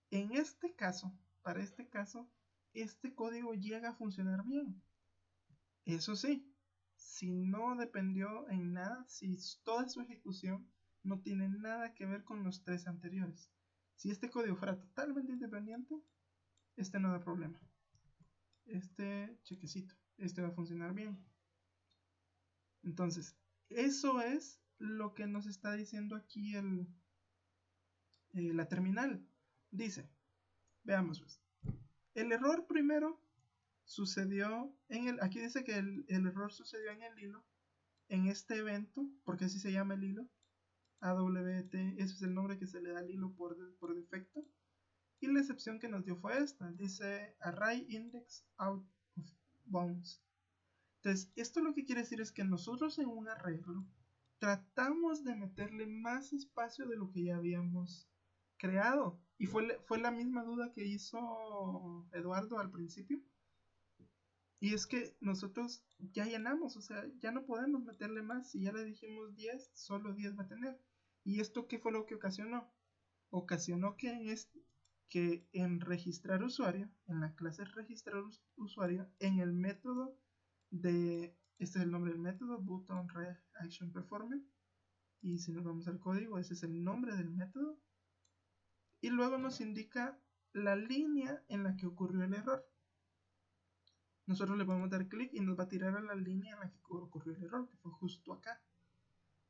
En este caso, para este caso, este código llega a funcionar bien. Eso sí, si no dependió en nada, si toda su ejecución no tiene nada que ver con los tres anteriores. Si este código fuera totalmente independiente, este no da problema. Este chequecito, este va a funcionar bien. Entonces, eso es lo que nos está diciendo aquí la terminal. Dice, veamos pues. El error primero sucedió aquí dice que el error sucedió en el hilo, en este evento, porque así se llama el hilo, AWT, ese es el nombre que se le da al hilo por defecto. Y la excepción que nos dio fue esta, dice array index out of bounds. Entonces, esto lo que quiere decir es que nosotros en un arreglo tratamos de meterle más espacio de lo que ya habíamos creado. Y fue la misma duda que hizo Eduardo al principio. Y es que nosotros ya llenamos, o sea, ya no podemos meterle más. Si ya le dijimos 10, solo 10 va a tener. ¿Y esto qué fue lo que ocasionó? Ocasionó que en registrar usuario, en la clase registrar usuario, en el método este es el nombre del método, button reg action performer, y si nos vamos al código, ese es el nombre del método, y luego nos indica la línea en la que ocurrió el error. Nosotros le podemos dar clic y nos va a tirar a la línea en la que ocurrió el error, que fue justo acá.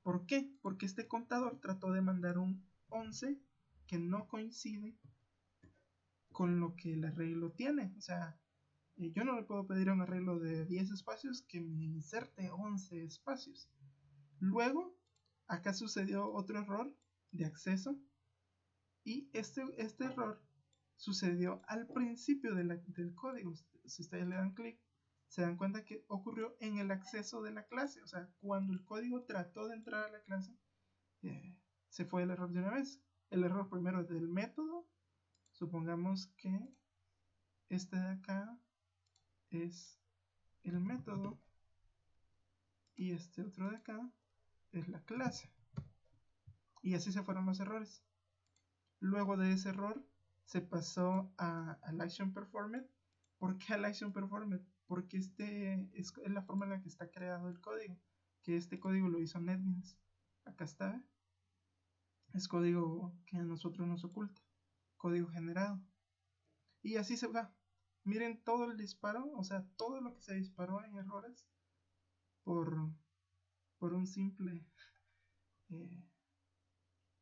¿Por qué? Porque este contador trató de mandar un 11 que no coincide con lo que el arreglo tiene. O sea, yo no le puedo pedir a un arreglo de 10 espacios que me inserte 11 espacios. Luego, acá sucedió otro error de acceso y este error sucedió al principio del código. Si ustedes le dan clic, se dan cuenta que ocurrió en el acceso de la clase. O sea, cuando el código trató de entrar a la clase, se fue el error de una vez. El error primero es del método. Supongamos que este de acá es el método y este otro de acá es la clase. Y así se fueron los errores. Luego de ese error se pasó al Action Performer. ¿Por qué al Action Performer? Porque este es la forma en la que está creado el código. Que este código lo hizo NetBeans. Acá está. Es código que a nosotros nos oculta. Código generado. Y así se va. Miren todo el disparo. O sea, todo lo que se disparó en errores. Por un simple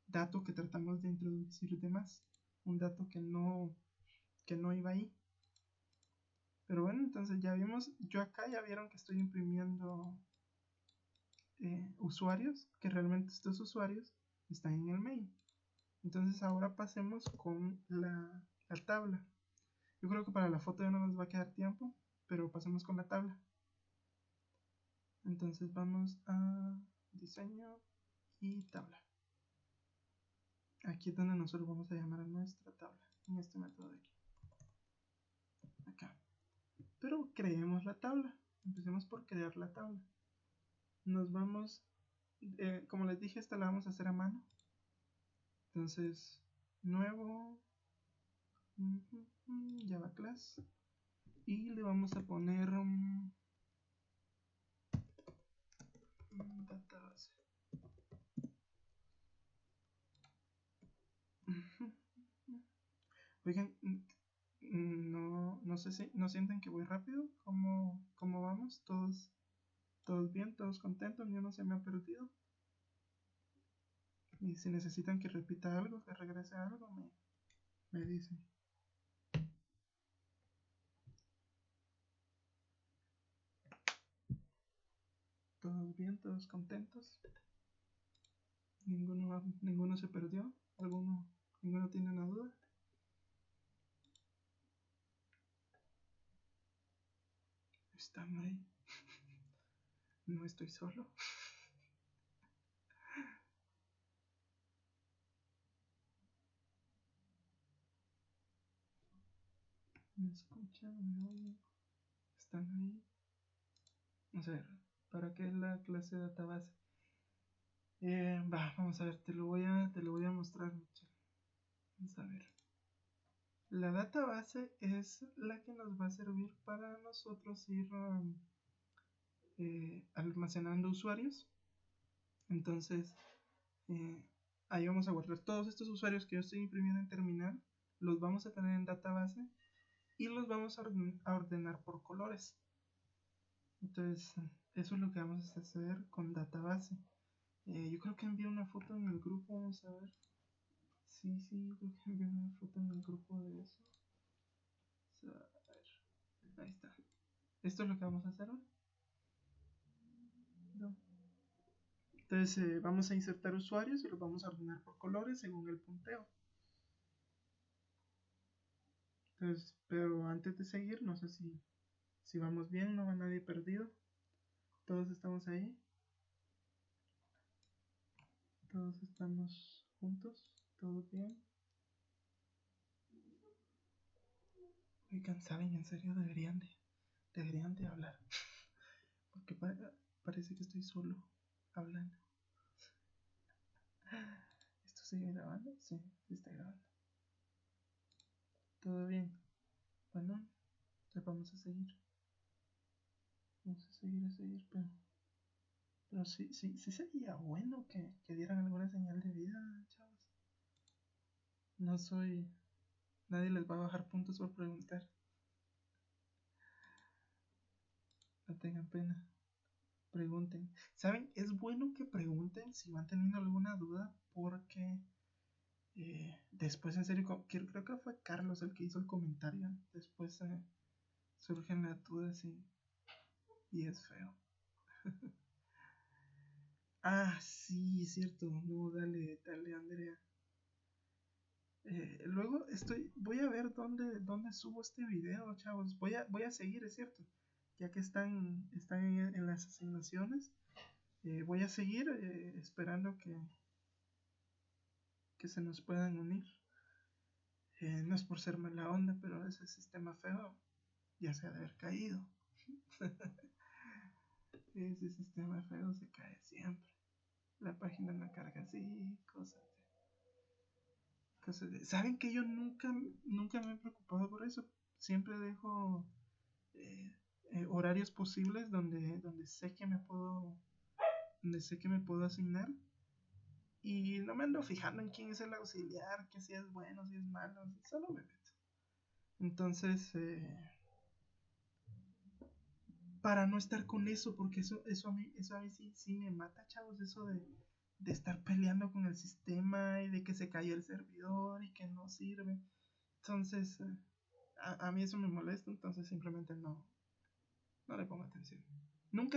dato que tratamos de introducir de más. Un dato que no iba ahí. Pero bueno, entonces ya vimos, yo acá ya vieron que estoy imprimiendo usuarios, que realmente estos usuarios están en el main. Entonces ahora pasemos con la tabla. Yo creo que para la foto ya no nos va a quedar tiempo, pero pasemos con la tabla. Entonces vamos a diseño y tabla. Aquí es donde nosotros vamos a llamar a nuestra tabla, en este método de aquí. Acá. Pero creemos la tabla. Empecemos por crear la tabla. Nos vamos, como les dije, esta la vamos a hacer a mano. Entonces, nuevo Java class y le vamos a poner database. Oigan, no sé si no sienten que voy rápido. ¿Cómo vamos? ¿Todos bien? ¿Todos contentos? Yo no se me ha perdido. Y si necesitan que repita algo, que regrese algo, me dicen. ¿Todos bien? ¿Todos contentos? ¿Ninguno se perdió? ¿Ninguno tiene una duda? ¿Están ahí? No estoy solo. ¿Me escuchan? ¿Me oyen? ¿Están ahí? Vamos a ver, ¿para qué es la clase de database? Vamos a ver, te lo voy a mostrar, Michelle. Vamos a ver. La database es la que nos va a servir para nosotros ir almacenando usuarios. Entonces, ahí vamos a guardar todos estos usuarios que yo estoy imprimiendo en terminal. Los vamos a tener en database y los vamos a ordenar por colores. Entonces, eso es lo que vamos a hacer con database. Yo creo que envié una foto en el grupo, vamos a ver. Sí, yo creo que envié una foto en el grupo de eso. A ver, ahí está. Esto es lo que vamos a hacer hoy. No. Entonces vamos a insertar usuarios y los vamos a ordenar por colores según el punteo. Entonces, pero antes de seguir, no sé si vamos bien, no va nadie perdido. Todos estamos ahí. Todos estamos juntos. Todo bien. Oigan, ¿saben? En serio deberían de hablar. Porque parece que estoy solo hablando. ¿Esto sigue grabando? Sí, está grabando. ¿Todo bien? Bueno, entonces vamos a seguir. Vamos a seguir, pero sí sería bueno que dieran alguna señal de vida, chavos. No soy... Nadie les va a bajar puntos por preguntar. No tengan pena. Pregunten. ¿Saben? Es bueno que pregunten si van teniendo alguna duda porque después, en serio, creo que fue Carlos el que hizo el comentario. Después surgen las dudas y es feo. Sí, es cierto. No, dale, Andrea. Luego voy a ver dónde subo este video, chavos. Voy a seguir, es cierto. Ya que están en las asignaciones. Voy a seguir esperando que se nos puedan unir. No es por ser mala onda, pero ese sistema feo ya se ha de haber caído. Ese sistema feo se cae siempre. La página no carga así, cosas de... ¿Saben que yo nunca me he preocupado por eso? Siempre dejo horarios posibles donde sé que me puedo asignar y no me ando fijando en quién es el auxiliar, que si es bueno, si es malo, solo me meto. Entonces, para no estar con eso, porque eso a mí sí me mata, chavos, eso de estar peleando con el sistema y de que se cayó el servidor y que no sirve. Entonces, a mí eso me molesta, entonces simplemente no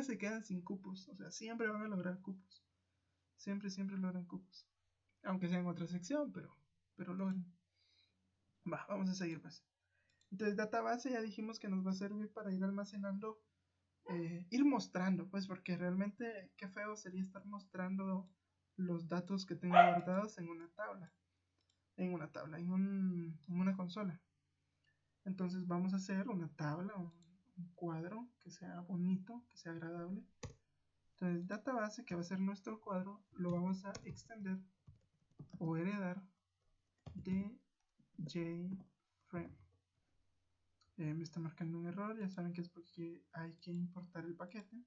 se quedan sin cupos. O sea, siempre van a lograr cupos. Siempre logran cupos. Aunque sea en otra sección, pero logran. Vamos a seguir pues. Entonces, database ya dijimos que nos va a servir para ir almacenando, ir mostrando, pues, porque realmente qué feo sería estar mostrando los datos que tengo guardados en una tabla, en una consola. Entonces vamos a hacer una tabla, un cuadro que sea bonito, que sea agradable. Entonces database, que va a ser nuestro cuadro, lo vamos a extender o heredar de JFrame. Me está marcando un error, ya saben que es porque hay que importar el paquete.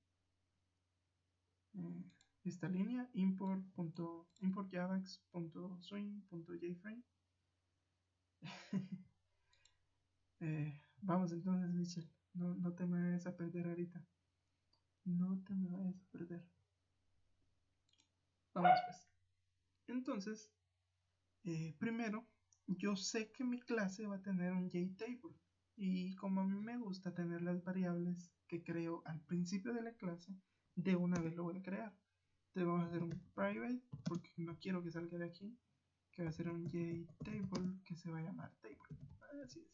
Esta línea import.javax.swing.jframe. Vamos entonces, Michelle, no te me vayas a perder ahorita. No te me vayas a perder. Vamos pues. Entonces, primero, yo sé que mi clase va a tener un JTable. Y como a mí me gusta tener las variables que creo al principio de la clase, de una vez lo voy a crear. Entonces vamos a hacer un private, porque no quiero que salga de aquí, que va a ser un JTable que se va a llamar table. Así de simple.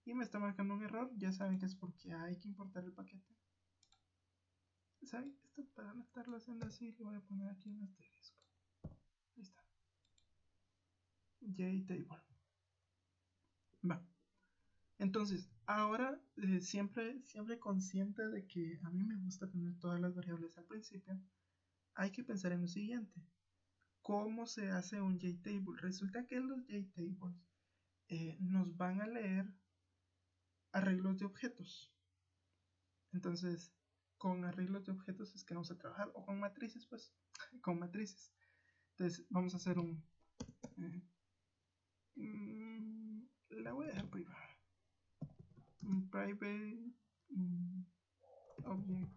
Y me está marcando un error, ya saben que es porque hay que importar el paquete. ¿Saben? Esto para no estarlo haciendo así, le voy a poner aquí un asterisco. Ahí está. JTable. Va. Entonces, ahora siempre consciente de que a mí me gusta tener todas las variables al principio, hay que pensar en lo siguiente. ¿Cómo se hace un JTable? Resulta que los JTables nos van a leer arreglos de objetos. Entonces, con arreglos de objetos es que vamos a trabajar, o con matrices, pues, con matrices. Entonces, vamos a hacer un... la voy a dejar privada. Un private object,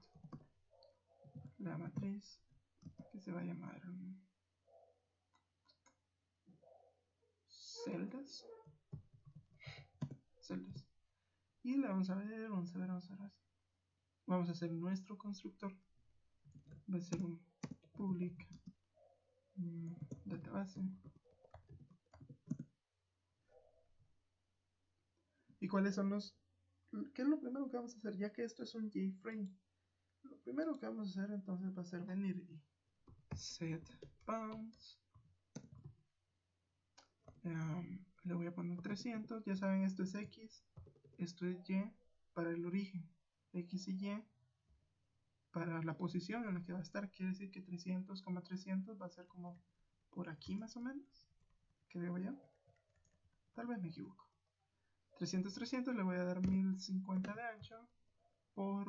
la matriz, que se va a llamar celdas. Y le vamos a ver. Vamos a hacer nuestro constructor. Va a ser un public database. ¿Y cuáles son los...? ¿Qué es lo primero que vamos a hacer? Ya que esto es un JFrame, lo primero que vamos a hacer entonces va a ser venir y set bounds. Le voy a poner 300. Ya saben, esto es X, esto es Y para el origen, X y Y para la posición en la que va a estar. Quiere decir que 300,300 va a ser como por aquí más o menos, que veo yo. Tal vez me equivoco. 300 le voy a dar 1050 de ancho por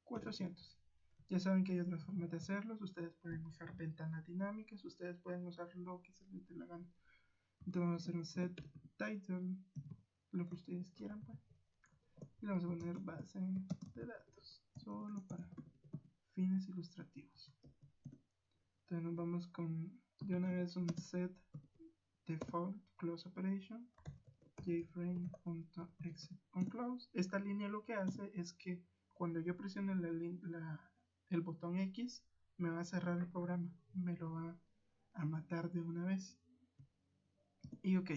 400. Ya saben que hay otras formas de hacerlos. Ustedes pueden usar ventanas dinámicas, ustedes pueden usar lo que se les dé la gana. Entonces vamos a hacer un set title, lo que ustedes quieran, pues. Y le vamos a poner base de datos, solo para fines ilustrativos. Entonces nos vamos con de una vez un set default close operation, jframe.exit on close. Esta línea lo que hace es que cuando yo presione el botón X, me va a cerrar el programa, me lo va a matar de una vez. Y ok,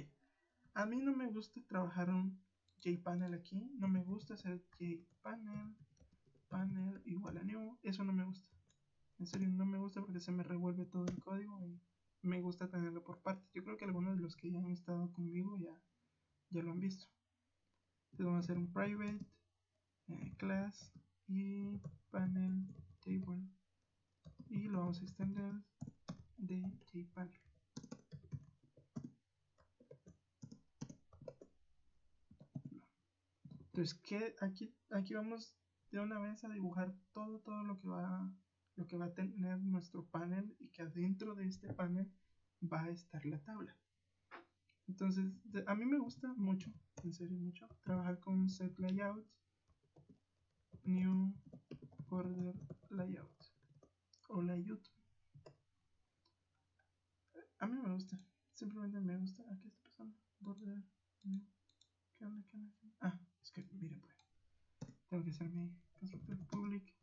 a mí no me gusta trabajar un jpanel aquí, no me gusta hacer panel igual a new, eso no me gusta. En serio, no me gusta porque se me revuelve todo el código y me gusta tenerlo por partes. Yo creo que algunos de los que ya han estado conmigo ya lo han visto. Entonces vamos a hacer un private class y panel table y lo vamos a extender de jpanel. Entonces que aquí vamos de una vez a dibujar todo lo que va a tener nuestro panel, y que adentro de este panel va a estar la tabla. Entonces a mí me gusta mucho, en serio mucho, trabajar con set layout, new border layout o layout. A mí me gusta, simplemente me gusta. Aquí está pasando border. ¿Qué onda? Ah, es que mire, pues tengo que hacer mi constructor public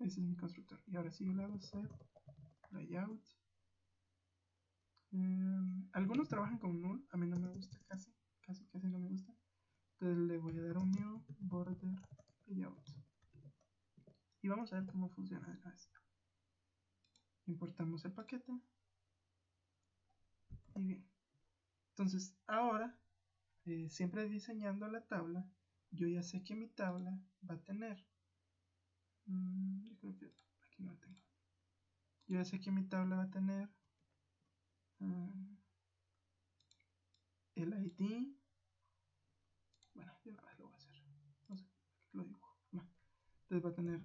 Ese es mi constructor. Y ahora sí yo le hago set layout. Algunos trabajan con null, a mí no me gusta casi no me gusta. Entonces le voy a dar un new border layout. Y vamos a ver cómo funciona de una vez. Importamos el paquete. Y bien. Entonces ahora, siempre diseñando la tabla, yo ya sé que mi tabla va a tener. Yo creo que aquí no lo tengo. Yo ya sé que mi tabla va a tener el ID. Bueno, de una vez lo voy a hacer. No sé, lo dibujo. No. Entonces va a tener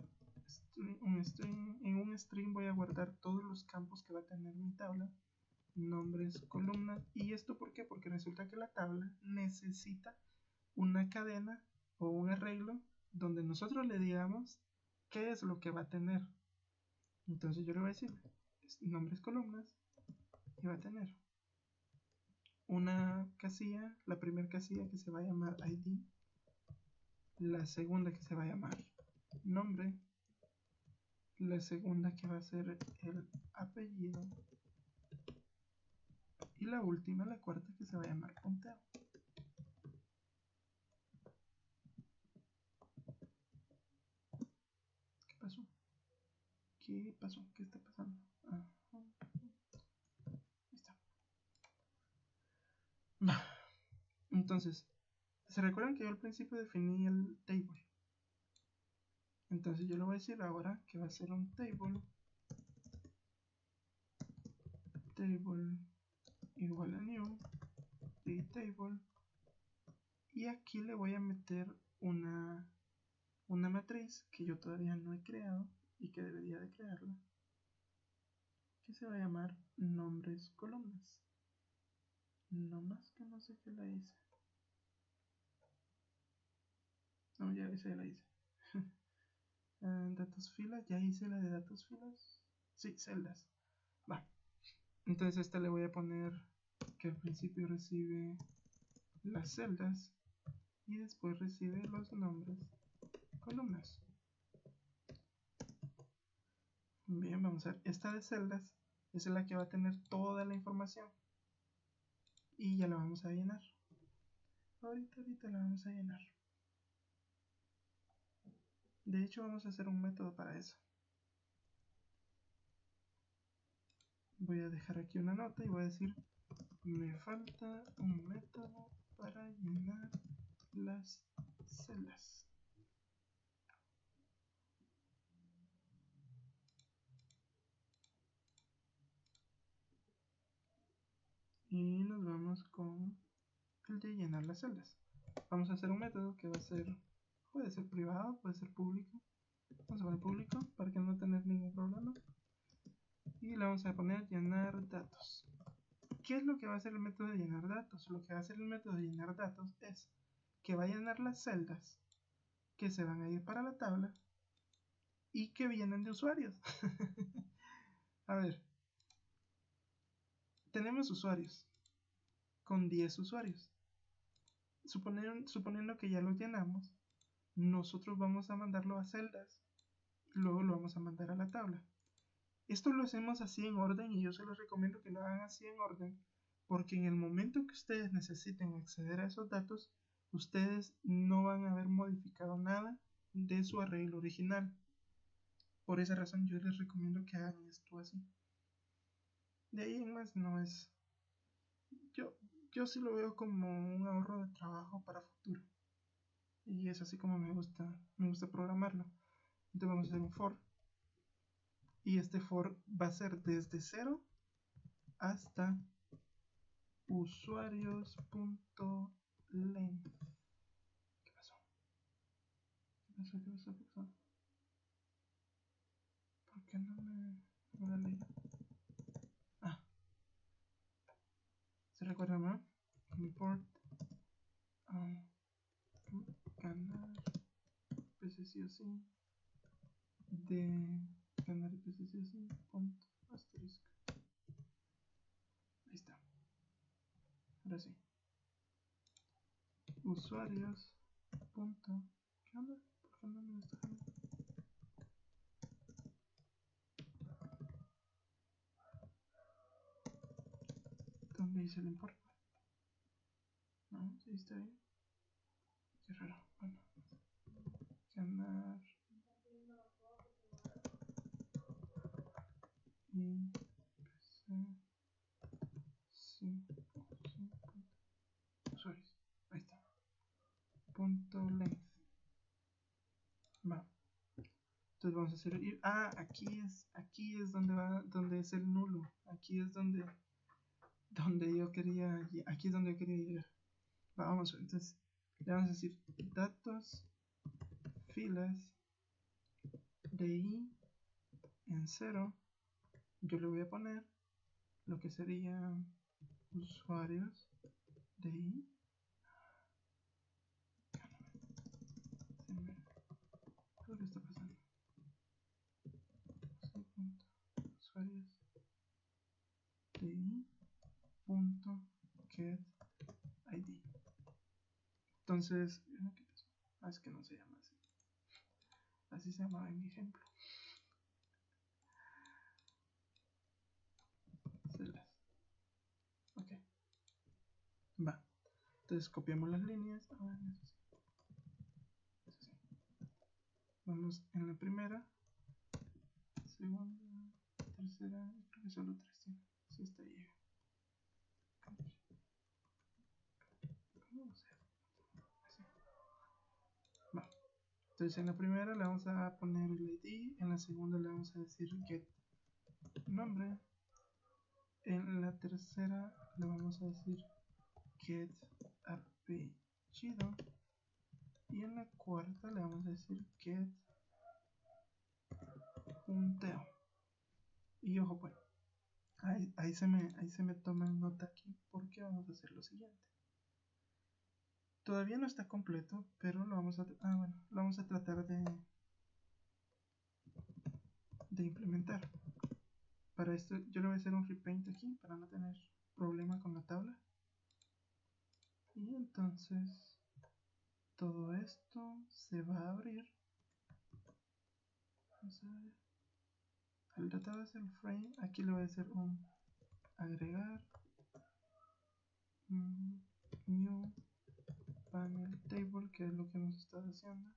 un string. En un string voy a guardar todos los campos que va a tener mi tabla. Nombres, columnas. ¿Y esto por qué? Porque resulta que la tabla necesita una cadena o un arreglo donde nosotros le digamos qué es lo que va a tener. Entonces yo le voy a decir nombres, columnas, y va a tener una casilla, la primera casilla que se va a llamar ID, la segunda que se va a llamar nombre, la segunda que va a ser el apellido, y la última, la cuarta, que se va a llamar punteo. ¿Qué pasó? ¿Qué pasó? ¿Qué está pasando? Ahí está. Entonces, ¿se recuerdan que yo al principio definí el table? Entonces yo le voy a decir ahora que va a ser un table igual a new table, y aquí le voy a meter una matriz que yo todavía no he creado y que debería de crearla, que se va a llamar nombres columnas. No más que no sé qué la hice. No, ya esa ya la hice. Datos filas, ya hice la de datos filas. Sí, celdas. Va. Entonces esta le voy a poner que al principio recibe las celdas y después recibe los nombres columnas. Bien, vamos a ver. Esta de celdas es la que va a tener toda la información. Y ya la vamos a llenar. Ahorita la vamos a llenar. De hecho, vamos a hacer un método para eso. Voy a dejar aquí una nota y voy a decir: me falta un método para llenar las celdas. Y nos vamos con el de llenar las celdas. Vamos a hacer un método que va a ser, puede ser privado, puede ser público. Vamos a poner público para que no tener ningún problema. Y le vamos a poner llenar datos. ¿Qué es lo que va a hacer el método de llenar datos? Lo que va a hacer el método de llenar datos es que va a llenar las celdas que se van a ir para la tabla y que vienen de usuarios. A ver, tenemos usuarios con 10 usuarios. Suponiendo que ya lo llenamos, nosotros vamos a mandarlo a celdas y luego lo vamos a mandar a la tabla. Esto lo hacemos así en orden y yo se los recomiendo que lo hagan así en orden, porque en el momento que ustedes necesiten acceder a esos datos, ustedes no van a haber modificado nada de su arreglo original. Por esa razón yo les recomiendo que hagan esto así. De ahí en más no es... Yo sí lo veo como un ahorro de trabajo para futuro. Y es así como me gusta programarlo. Entonces vamos a hacer un for. Y este for va a ser desde 0 hasta usuarios.length. ¿Qué pasó? ¿Por qué no me da leído? Ah, ¿se recuerdan, no? Import ganar PCCOC de ganar PCCOC punto asterisco. Ahí está. Ahora sí. Usuarios punto. ¿Qué onda? ¿Por qué no me está dejando? hice el import. No, sí está bien. Qué raro. Bueno, ganar y usuarios. Ahí está. Punto length. Va. Entonces vamos a hacer. Aquí es donde va, donde es el nulo. Aquí es donde yo quería. Aquí es donde yo quería llegar. Va, vamos. Entonces le vamos a decir datos filas de i en 0. Yo le voy a poner lo que sería usuarios de i. ¿Qué está pasando? Usuarios de i punto get id. Entonces, ¿qué pasó? Es que no se llama así. Así se llamaba en mi ejemplo. Celas. Ok. Va. Entonces copiamos las líneas. Eso sí. Vamos en la primera, segunda, tercera. Creo que solo 3 tiene. Si está llega. ¿Cómo se hace? Así. Va. Entonces en la primera le vamos a poner el ID. En la segunda le vamos a decir get nombre. En la tercera le vamos a decir get apellido. Y en la cuarta le vamos a decir get punteo. Y ojo pues, ahí se me toma nota aquí porque vamos a hacer lo siguiente. Todavía no está completo, pero lo vamos a, lo vamos a tratar de implementar. Para esto yo le voy a hacer un repaint aquí para no tener problema con la tabla. Y entonces todo esto se va a abrir. Vamos a ver. Al tratar de hacer el frame, aquí le voy a hacer un agregar new panel table, que es lo que hemos estado haciendo.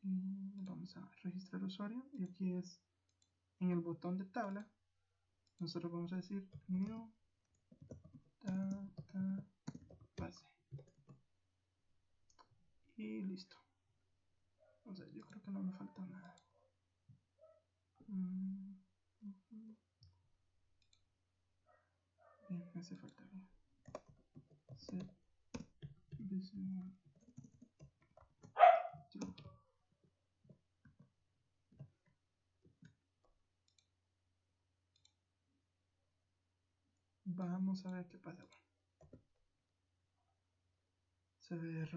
Y vamos a registrar usuario. Y aquí es en el botón de tabla. Nosotros vamos a decir new database. Y listo. O sea, yo creo que no me falta nada. Bien, me hace falta bien. Set visual true. Vamos a ver qué pasa. Se ve,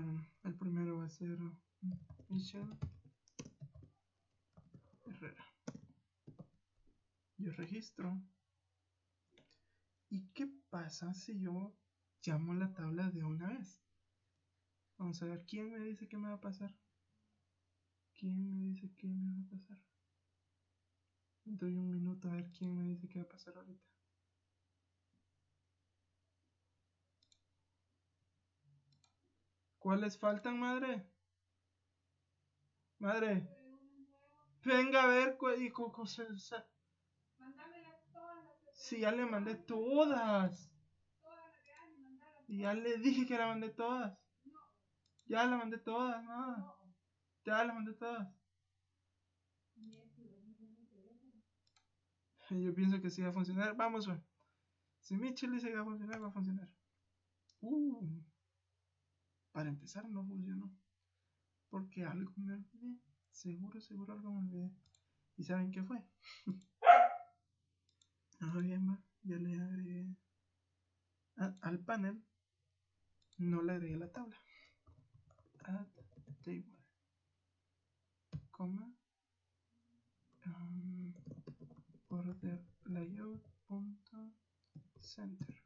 el primero va a ser Michelle Herrera. Yo registro. ¿Y qué pasa si yo llamo la tabla de una vez? Vamos a ver, ¿quién me dice qué me va a pasar? ¿Quién me dice qué me va a pasar? Doy un minuto a ver quién me dice qué va a pasar ahorita. ¿Cuáles faltan, madre? Madre. Venga a ver, hijo, cosas. Sí, ya le mandé todas. Y ya le dije que la mandé todas. Ya la mandé todas, no. Ya la mandé todas. Yo pienso que sí va a funcionar. Vamos, wey. Si Mitchell dice que va a funcionar, va a funcionar. Para empezar no funcionó. Porque algo me olvidé. Seguro algo me olvidé. ¿Y saben qué fue? Bien, va. Ya le agregué al panel. No le agregué la tabla. Add table. Coma. Border layout punto center.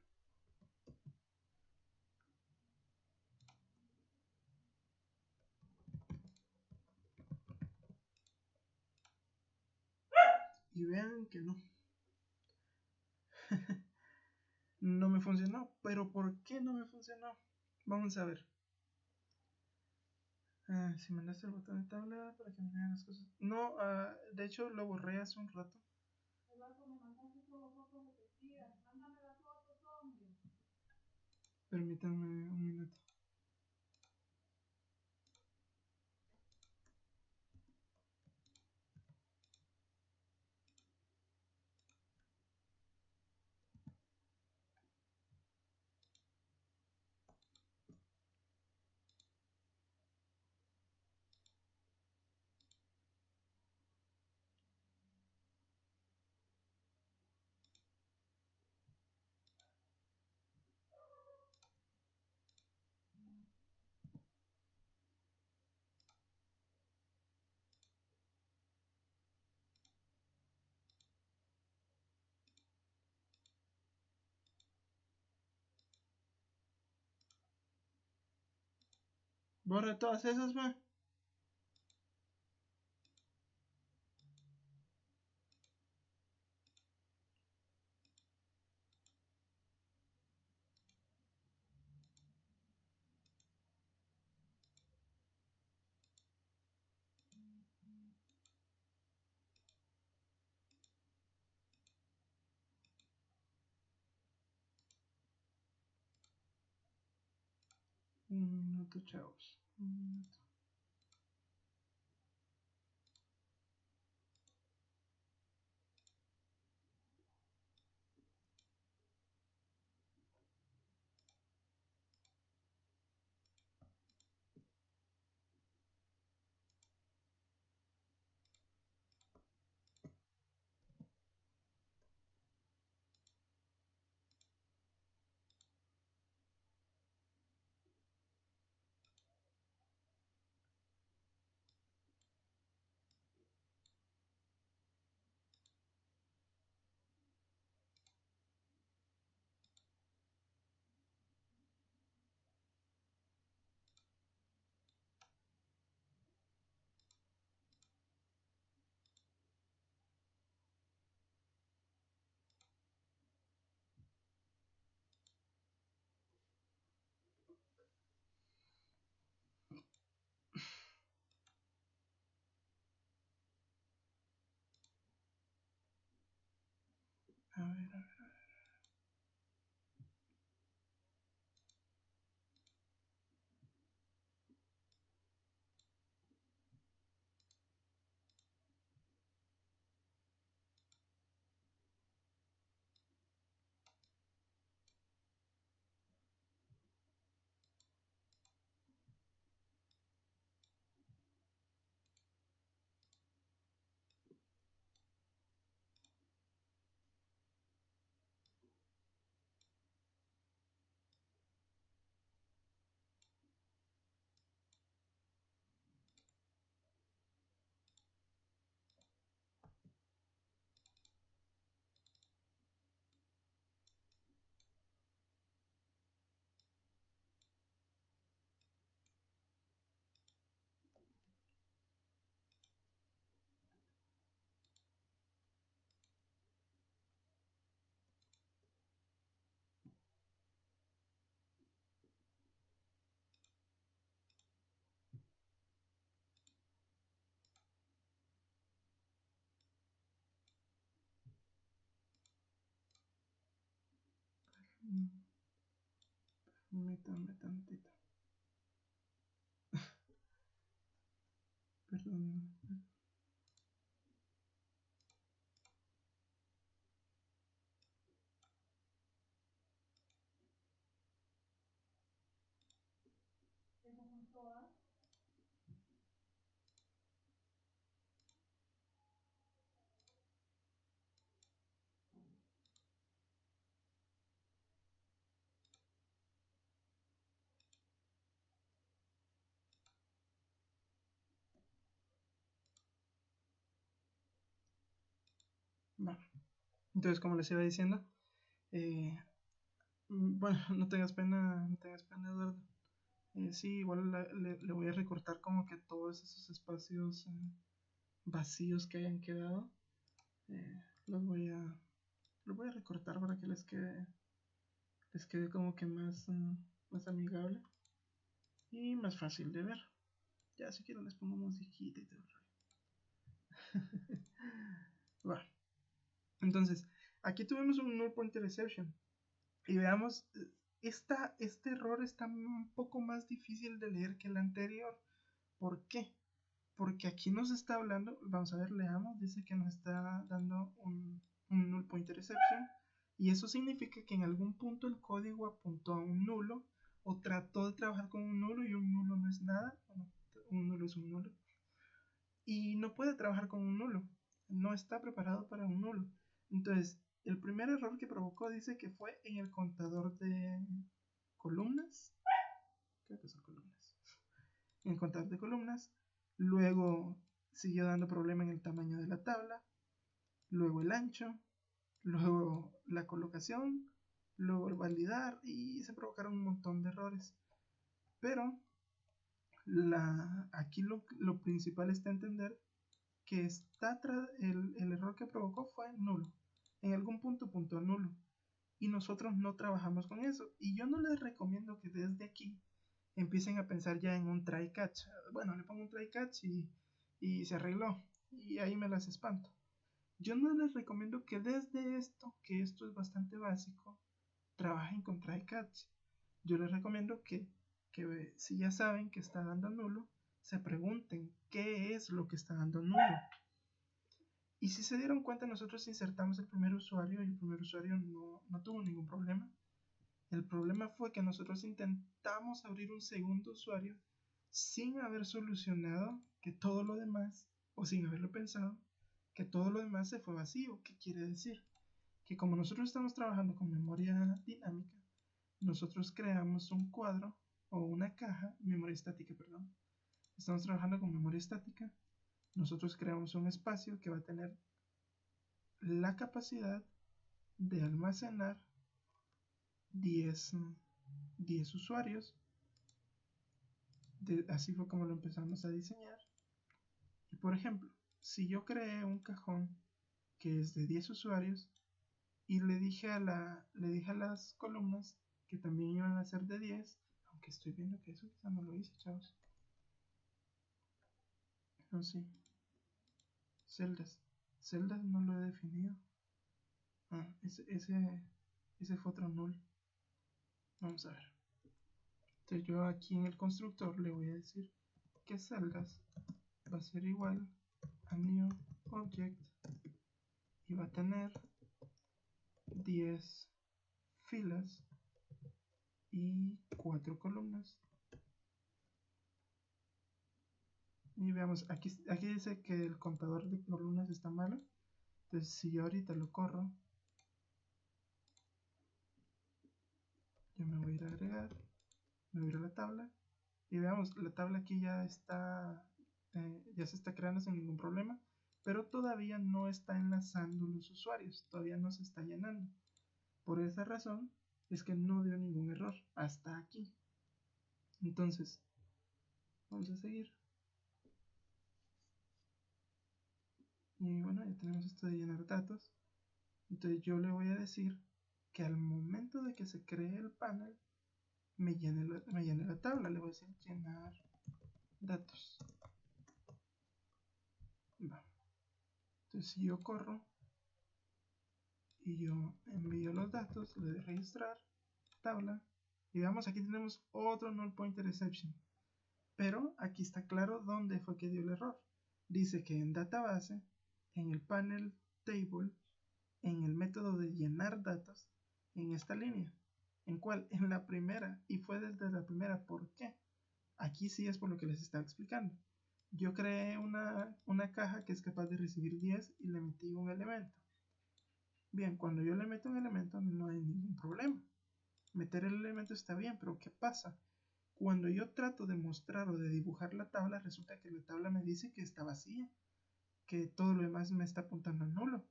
no me funcionó. Pero ¿por qué no me funcionó? Vamos a ver. Si mandaste el botón de tabla para que me vean las cosas. No, de hecho lo borré hace un rato. Permítanme un minuto. Borra todas esas, ma. Un minuto, chavos. Un minuto. A ver, a ver. Permítanme tantito. Perdón. Va. Entonces, como les iba diciendo, eh, bueno, no tengas pena, no tengas pena, Eduardo. Sí, igual le voy a recortar como que todos esos espacios vacíos que hayan quedado. Los voy a recortar para que les quede les quede como que más amigable y más fácil de ver. Ya si quiero les pongo musiquita y todo el rollo. Va. Entonces, aquí tuvimos un null pointer exception. Y veamos, este error está un poco más difícil de leer que el anterior. ¿Por qué? Porque aquí nos está hablando, vamos a ver, leamos, dice que nos está dando un null pointer exception. Y eso significa que en algún punto el código apuntó a un nulo o trató de trabajar con un nulo y un nulo no es nada. Bueno, un nulo es un nulo. Y no puede trabajar con un nulo. No está preparado para un nulo. Entonces, el primer error que provocó dice que fue en el contador de columnas. Creo que son columnas. En el contador de columnas. Luego siguió dando problema en el tamaño de la tabla. Luego el ancho. Luego la colocación. Luego el validar. Y se provocaron un montón de errores. Pero aquí lo principal está entender que el error que provocó fue nulo. En algún punto puntó nulo. Y nosotros no trabajamos con eso. Y yo no les recomiendo que desde aquí empiecen a pensar ya en un try catch. Bueno, le pongo un try catch y se arregló. Y ahí me las espanto. Yo no les recomiendo que desde esto, que esto es bastante básico, trabajen con try catch. Yo les recomiendo que si ya saben que está dando nulo, se pregunten qué es lo que está dando nulo. Y si se dieron cuenta, nosotros insertamos el primer usuario y el primer usuario no tuvo ningún problema. El problema fue que nosotros intentamos abrir un segundo usuario sin haber solucionado que todo lo demás, o sin haberlo pensado, que todo lo demás se fue vacío. ¿Qué quiere decir? Que como nosotros estamos trabajando con memoria dinámica, nosotros creamos un cuadro o una caja, memoria estática, perdón. Estamos trabajando con memoria estática. Nosotros creamos un espacio que va a tener la capacidad de almacenar 10 usuarios. Así fue como lo empezamos a diseñar. Y por ejemplo, si yo creé un cajón que es de 10 usuarios y le dije a las columnas que también iban a ser de 10, aunque estoy viendo que eso quizá no lo hice, chavos. No, sí. Celdas no lo he definido. Ah, ese fue otro null. Vamos a ver. Entonces yo aquí en el constructor le voy a decir que celdas va a ser igual a new object y va a tener 10 filas y 4 columnas. Y veamos, aquí dice que el contador de columnas está malo. Entonces si yo ahorita lo corro, yo me voy a ir a agregar, me voy a ir a la tabla y veamos, la tabla aquí ya está, ya se está creando sin ningún problema, pero todavía no está enlazando los usuarios, todavía no se está llenando. Por esa razón es que no dio ningún error hasta aquí. Entonces, vamos a seguir. Y bueno, ya tenemos esto de llenar datos. Entonces yo le voy a decir que al momento de que se cree el panel, me llene la tabla. Le voy a decir llenar datos. Va. Entonces si yo corro y yo envío los datos, le doy registrar, tabla, y veamos aquí tenemos otro null pointer exception. Pero aquí está claro dónde fue que dio el error. Dice que en database, en el panel table, en el método de llenar datos, en esta línea. ¿En cuál? En la primera. Y fue desde la primera. ¿Por qué? Aquí sí es por lo que les estaba explicando. Yo creé una caja que es capaz de recibir 10 y le metí un elemento. Bien, cuando yo le meto un elemento no hay ningún problema. Meter el elemento está bien, pero ¿qué pasa? Cuando yo trato de mostrar o de dibujar la tabla, resulta que la tabla me dice que está vacía, que todo lo demás me está apuntando a nulo.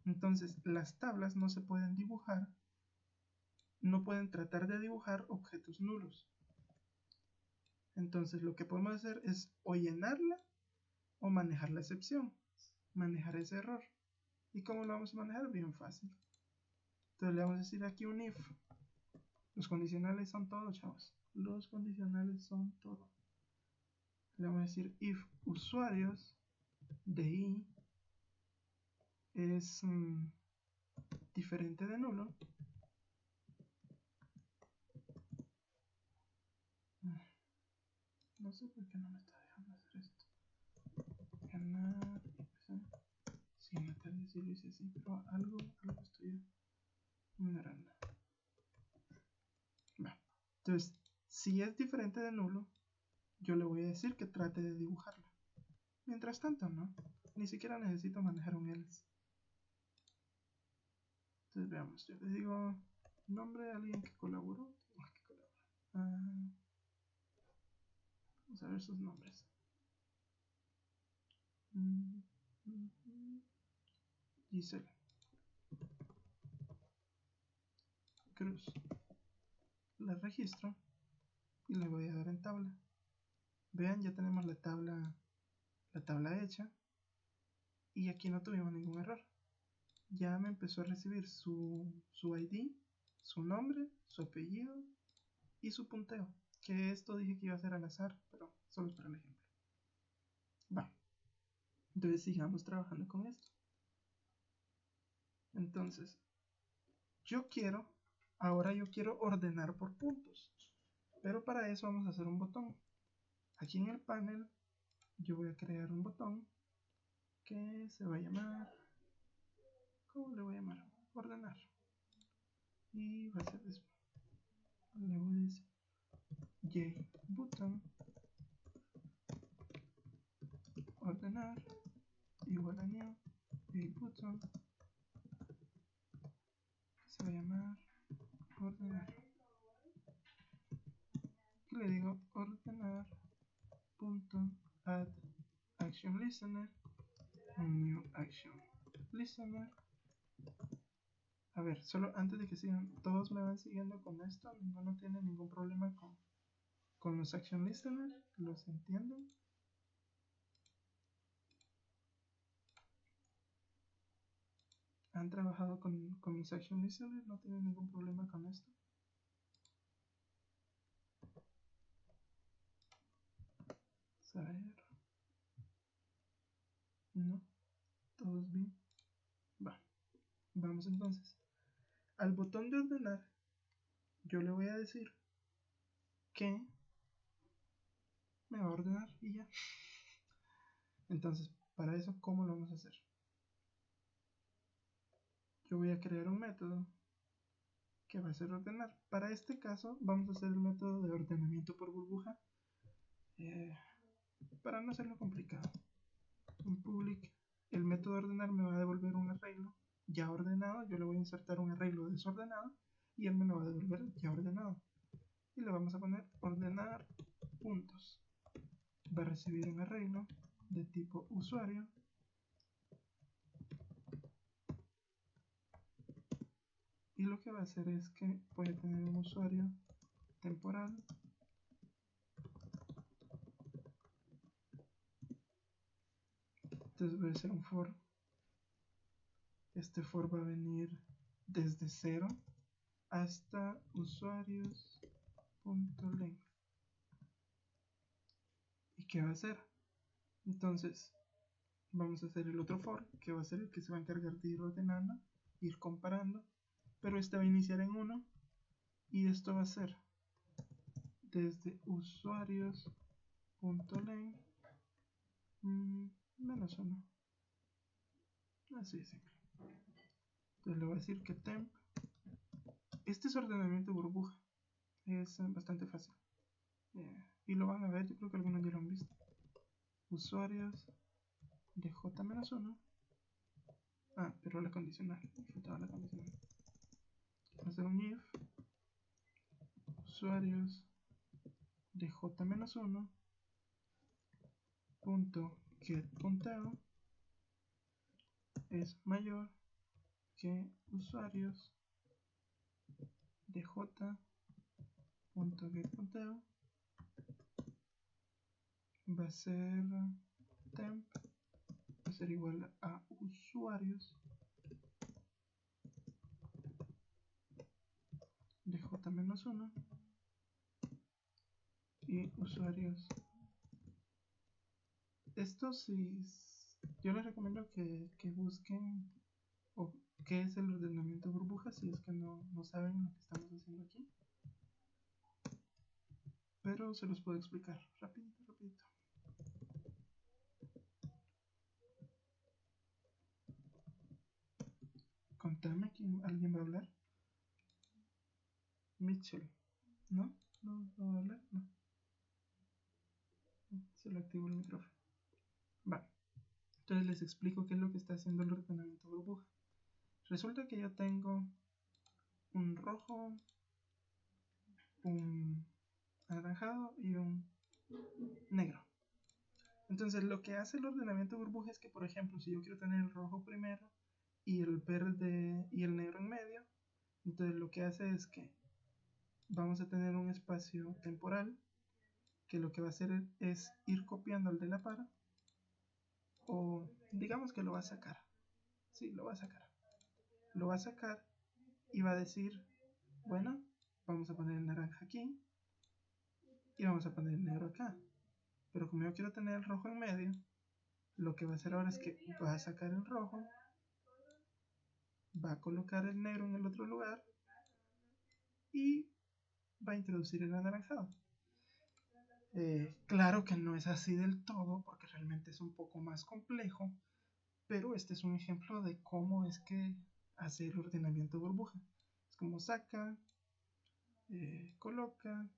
Entonces, las tablas no se pueden dibujar, no pueden tratar de dibujar objetos nulos. Entonces, lo que podemos hacer es o llenarla o manejar la excepción, manejar ese error. ¿Y cómo lo vamos a manejar? Bien fácil. Entonces, le vamos a decir aquí un if Los condicionales son todo, chavos. Los condicionales son todo. Le vamos a decir if usuarios de i es diferente de nulo. No sé por qué no me está dejando hacer esto. Ganar. Sí, en la tarde sí lo hice así, pero algo estoy ignorando. Va. Entonces, si es diferente de nulo, yo le voy a decir que trate de dibujarla. Mientras tanto, no. Ni siquiera necesito manejar un else. Entonces, veamos. Yo le digo nombre de alguien que colaboró. Vamos a ver sus nombres. Giselle Cruz. La registro y le voy a dar en tabla. Vean, ya tenemos la tabla hecha y aquí no tuvimos ningún error. Ya me empezó a recibir su ID, su nombre, su apellido y su punteo. Que esto dije que iba a ser al azar, pero solo es para el ejemplo. Va. Entonces sigamos trabajando con esto. Entonces, ahora yo quiero ordenar por puntos. Pero para eso vamos a hacer un botón. Aquí en el panel yo voy a crear un botón que se va a llamar, ¿cómo le voy a llamar? Ordenar. Y va a ser después. Le voy a decir JButton ordenar igual a new JButton, que se va a llamar ordenar. Y le digo ordenar punto add action listener new action listener. A ver, solo antes de que sigan, todos me van siguiendo con esto, ninguno tiene ningún problema con los action listener, los entiendo. ¿Han trabajado con los action listener? ¿No tienen ningún problema con esto? A ver. No, todos bien. Va, vamos entonces. Al botón de ordenar, yo le voy a decir que me va a ordenar y ya. Entonces, para eso, ¿cómo lo vamos a hacer? Yo voy a crear un método que va a ser ordenar. Para este caso, vamos a hacer el método de ordenamiento por burbuja. Para no hacerlo complicado. En public, el método ordenar me va a devolver un arreglo ya ordenado. Yo le voy a insertar un arreglo desordenado y él me lo va a devolver ya ordenado. Y le vamos a poner ordenar puntos. Va a recibir un arreglo de tipo usuario y lo que va a hacer es que voy a tener un usuario temporal entonces voy a hacer un for. Este for va a venir desde 0 hasta usuarios.length. ¿Y qué va a hacer? Entonces vamos a hacer el otro for, que va a ser el que se va a encargar de ir ordenando, ir comparando, pero este va a iniciar en 1 y esto va a ser desde usuarios.length menos 1. Así de simple. Entonces le voy a decir que temp. Este es ordenamiento burbuja. Es bastante fácil. Y lo van a ver, yo creo que algunos ya lo han visto. Usuarios de j-1. Ah, pero la condicional. Me faltaba la condicional. Vamos a hacer un if usuarios de j-1 punto get punteo es mayor que usuarios de j.getPunteo va a ser temp, va a ser igual a usuarios de j-1 -1 y usuarios. Esto sí, yo les recomiendo que busquen qué es el ordenamiento burbuja si es que no saben lo que estamos haciendo aquí. Pero se los puedo explicar rapidito. Contame, ¿alguien va a hablar? Mitchell. ¿No? ¿No va a hablar? No. Se le activó el micrófono. Va. Entonces les explico qué es lo que está haciendo el ordenamiento burbuja. Resulta que yo tengo un rojo, un anaranjado y un negro. Entonces lo que hace el ordenamiento burbuja es que, por ejemplo, si yo quiero tener el rojo primero y el verde y el negro en medio, entonces lo que hace es que vamos a tener un espacio temporal que lo que va a hacer es ir copiando al de la par, o digamos que lo va a sacar. Sí, lo va a sacar. Lo va a sacar y va a decir, bueno, vamos a poner el naranja aquí y vamos a poner el negro acá. Pero como yo quiero tener el rojo en medio, lo que va a hacer ahora es que va a sacar el rojo, va a colocar el negro en el otro lugar y va a introducir el anaranjado. Claro que no es así del todo, porque realmente es un poco más complejo, pero este es un ejemplo de cómo es que hace el ordenamiento burbuja. Es como saca, coloca,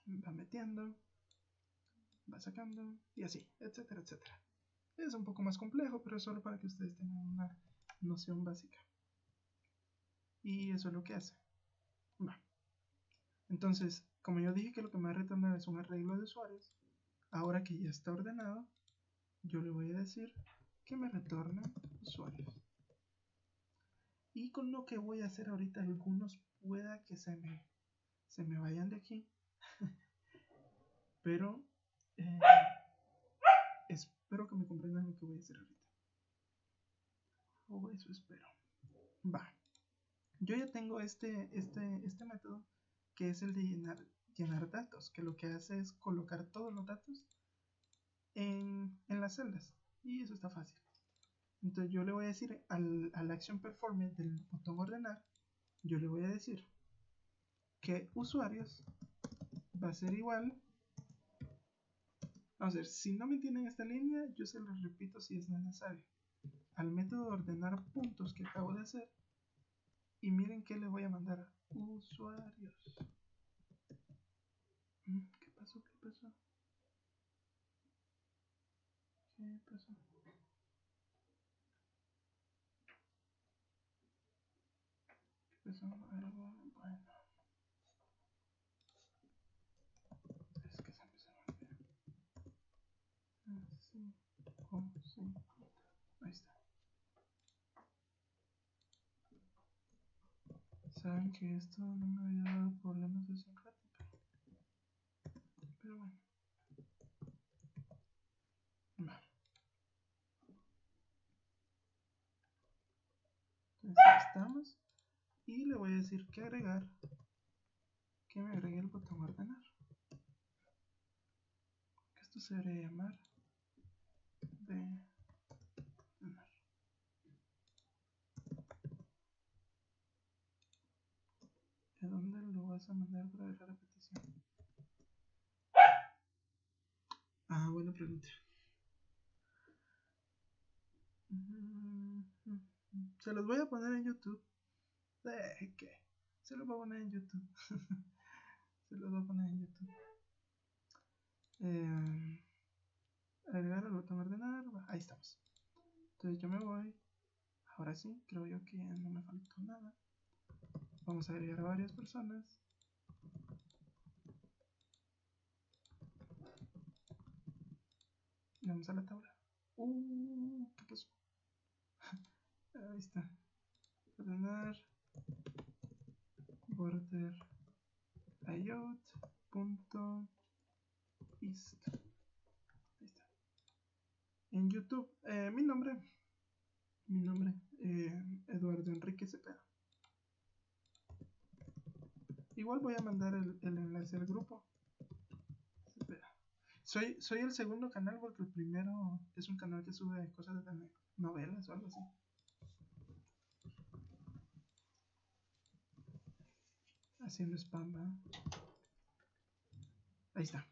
va metiendo, va sacando y así, etcétera, etcétera. Es un poco más complejo, pero es solo para que ustedes tengan una noción básica. Y eso es lo que hace. Va. Entonces, como yo dije que lo que me va a retornar es un arreglo de usuarios, ahora que ya está ordenado, yo le voy a decir que me retorne usuarios. Y con lo que voy a hacer ahorita, algunos pueda que se me vayan de aquí. Pero espero que me comprendan lo que voy a hacer ahorita. O eso espero. Va. Yo ya tengo este método que es el de llenar datos, que lo que hace es colocar todos los datos en las celdas. Y eso está fácil. Entonces yo le voy a decir al action performance del botón ordenar, yo le voy a decir que usuarios va a ser igual. Vamos a ver, si no me entienden esta línea, yo se los repito si es necesario. Al método de ordenar puntos que acabo de hacer, y miren que le voy a mandar usuarios. ¿Qué pasó? ¿Qué pasó? ¿Qué pasó? ¿Qué pasó? Algo bueno. Es que se empezó a olvidar. Sí. Oh, sí. Ahí está. Saben que esto no me había dado problemas hace un rato, pero bueno. Vale. Entonces ahí estamos. Y le voy a decir que agregar, que me agregue el botón ordenar. Que esto se debería llamar de ordenar. ¿De dónde lo vas a mandar para ver la repetición? Ah, buena pregunta. Se los voy a poner en YouTube. ¿Qué? Se los voy a poner en YouTube. Se los voy a poner en YouTube. Agregar el botón ordenar. Ahí estamos. Entonces yo me voy. Ahora sí, creo yo que no me faltó nada. Vamos a agregar a varias personas. Y vamos a la tabla. ¿Qué pasó? Ahí está. Ordenar. Border layout.ist. Ahí está. En YouTube, mi nombre, Eduardo Enrique Cepeda. igual voy a mandar el enlace al grupo. Espera. Soy el segundo canal porque el primero es un canal que sube cosas de novelas o algo así. Haciendo spam, ¿verdad? Ahí está.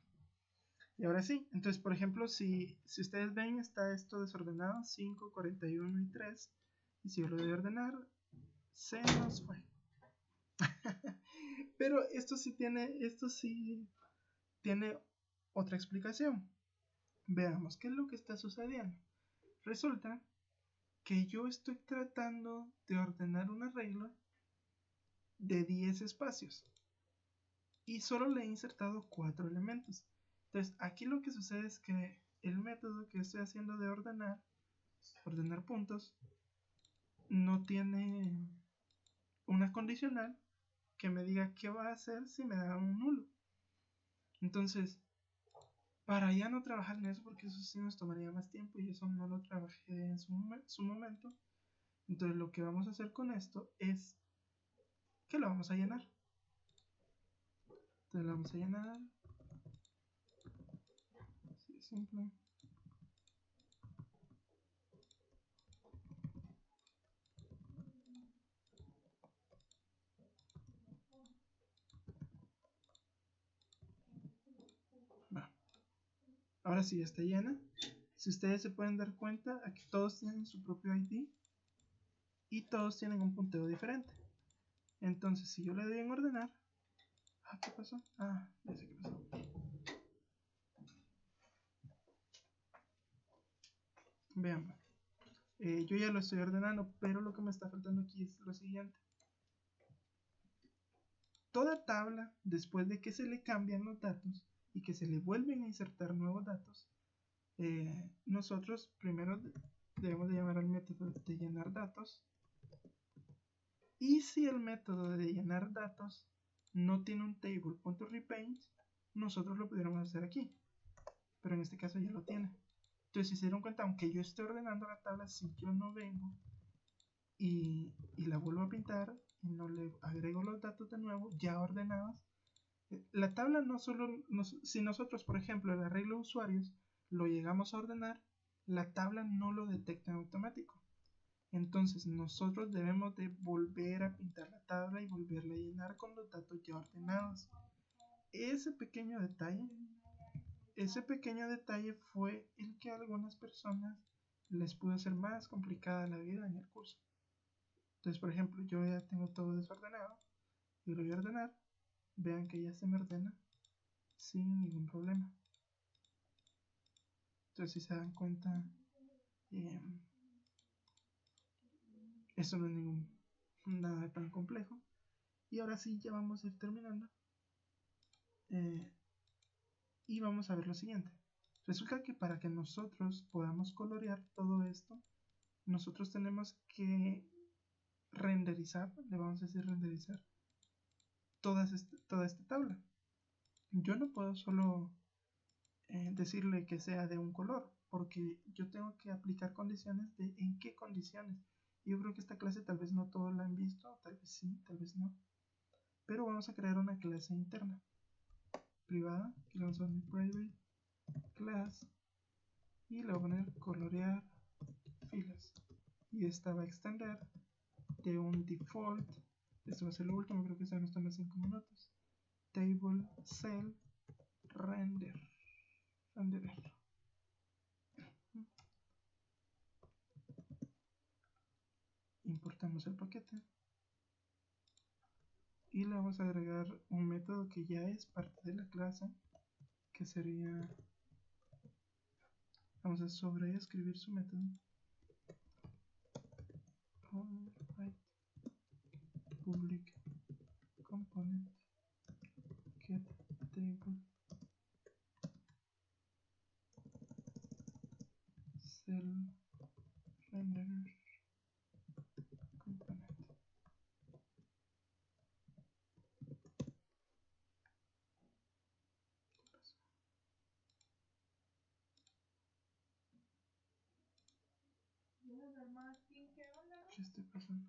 Y ahora sí, entonces por ejemplo, si ustedes ven, está esto desordenado, 5, 41 y 3. Y si yo lo doy a ordenar, se nos fue. Pero esto sí tiene otra explicación. Veamos qué es lo que está sucediendo. Resulta que yo estoy tratando de ordenar una regla de 10 espacios y solo le he insertado 4 elementos. Entonces aquí lo que sucede es que el método que estoy haciendo de ordenar puntos, no tiene una condicional que me diga qué va a hacer si me da un nulo. Entonces, para ya no trabajar en eso, porque eso sí nos tomaría más tiempo y eso no lo trabajé en su momento, entonces lo que vamos a hacer con esto es que lo vamos a llenar. Entonces lo vamos a llenar. Así de simple. Va. Ahora sí, ya está llena. Si ustedes se pueden dar cuenta, aquí todos tienen su propio ID y todos tienen un punteo diferente. Entonces, si yo le doy en ordenar, ¿qué pasó? Ya sé qué pasó. Veamos. Yo ya lo estoy ordenando, pero lo que me está faltando aquí es lo siguiente. Toda tabla, después de que se le cambian los datos y que se le vuelven a insertar nuevos datos, nosotros primero debemos de llamar al método de llenar datos. Y si el método de llenar datos no tiene un table.repaint, nosotros lo pudiéramos hacer aquí. Pero en este caso ya lo tiene. Entonces, si se dieron cuenta, aunque yo esté ordenando la tabla, si yo no vengo y la vuelvo a pintar y no le agrego los datos de nuevo ya ordenados, la tabla no solo, si nosotros por ejemplo el arreglo de usuarios lo llegamos a ordenar, la tabla no lo detecta en automático. Entonces nosotros debemos de volver a pintar la tabla y volverla a llenar con los datos ya ordenados. Ese pequeño detalle fue el que a algunas personas les pudo hacer más complicada la vida en el curso. Entonces, por ejemplo, yo ya tengo todo desordenado y lo voy a ordenar. Vean que ya se me ordena sin ningún problema. Entonces, si se dan cuenta, eso no es nada tan complejo. Y ahora sí, ya vamos a ir terminando. Y vamos a ver lo siguiente. Resulta que para que nosotros podamos colorear todo esto, nosotros tenemos que renderizar, le vamos a decir renderizar, toda esta tabla. Yo no puedo solo decirle que sea de un color, porque yo tengo que aplicar condiciones de en qué condiciones. Y yo creo que esta clase tal vez no todos la han visto, tal vez sí, tal vez no. Pero vamos a crear una clase interna, privada, que le vamos a poner private class y le voy a poner colorear filas. Y esta va a extender de un default, esto va a ser lo último, creo que ya nos toma 5 minutos, table cell renderer. Importamos el paquete y le vamos a agregar un método que ya es parte de la clase, que sería, vamos a sobreescribir su método, public component get table cell renderer component. ¿Qué estoy pasando?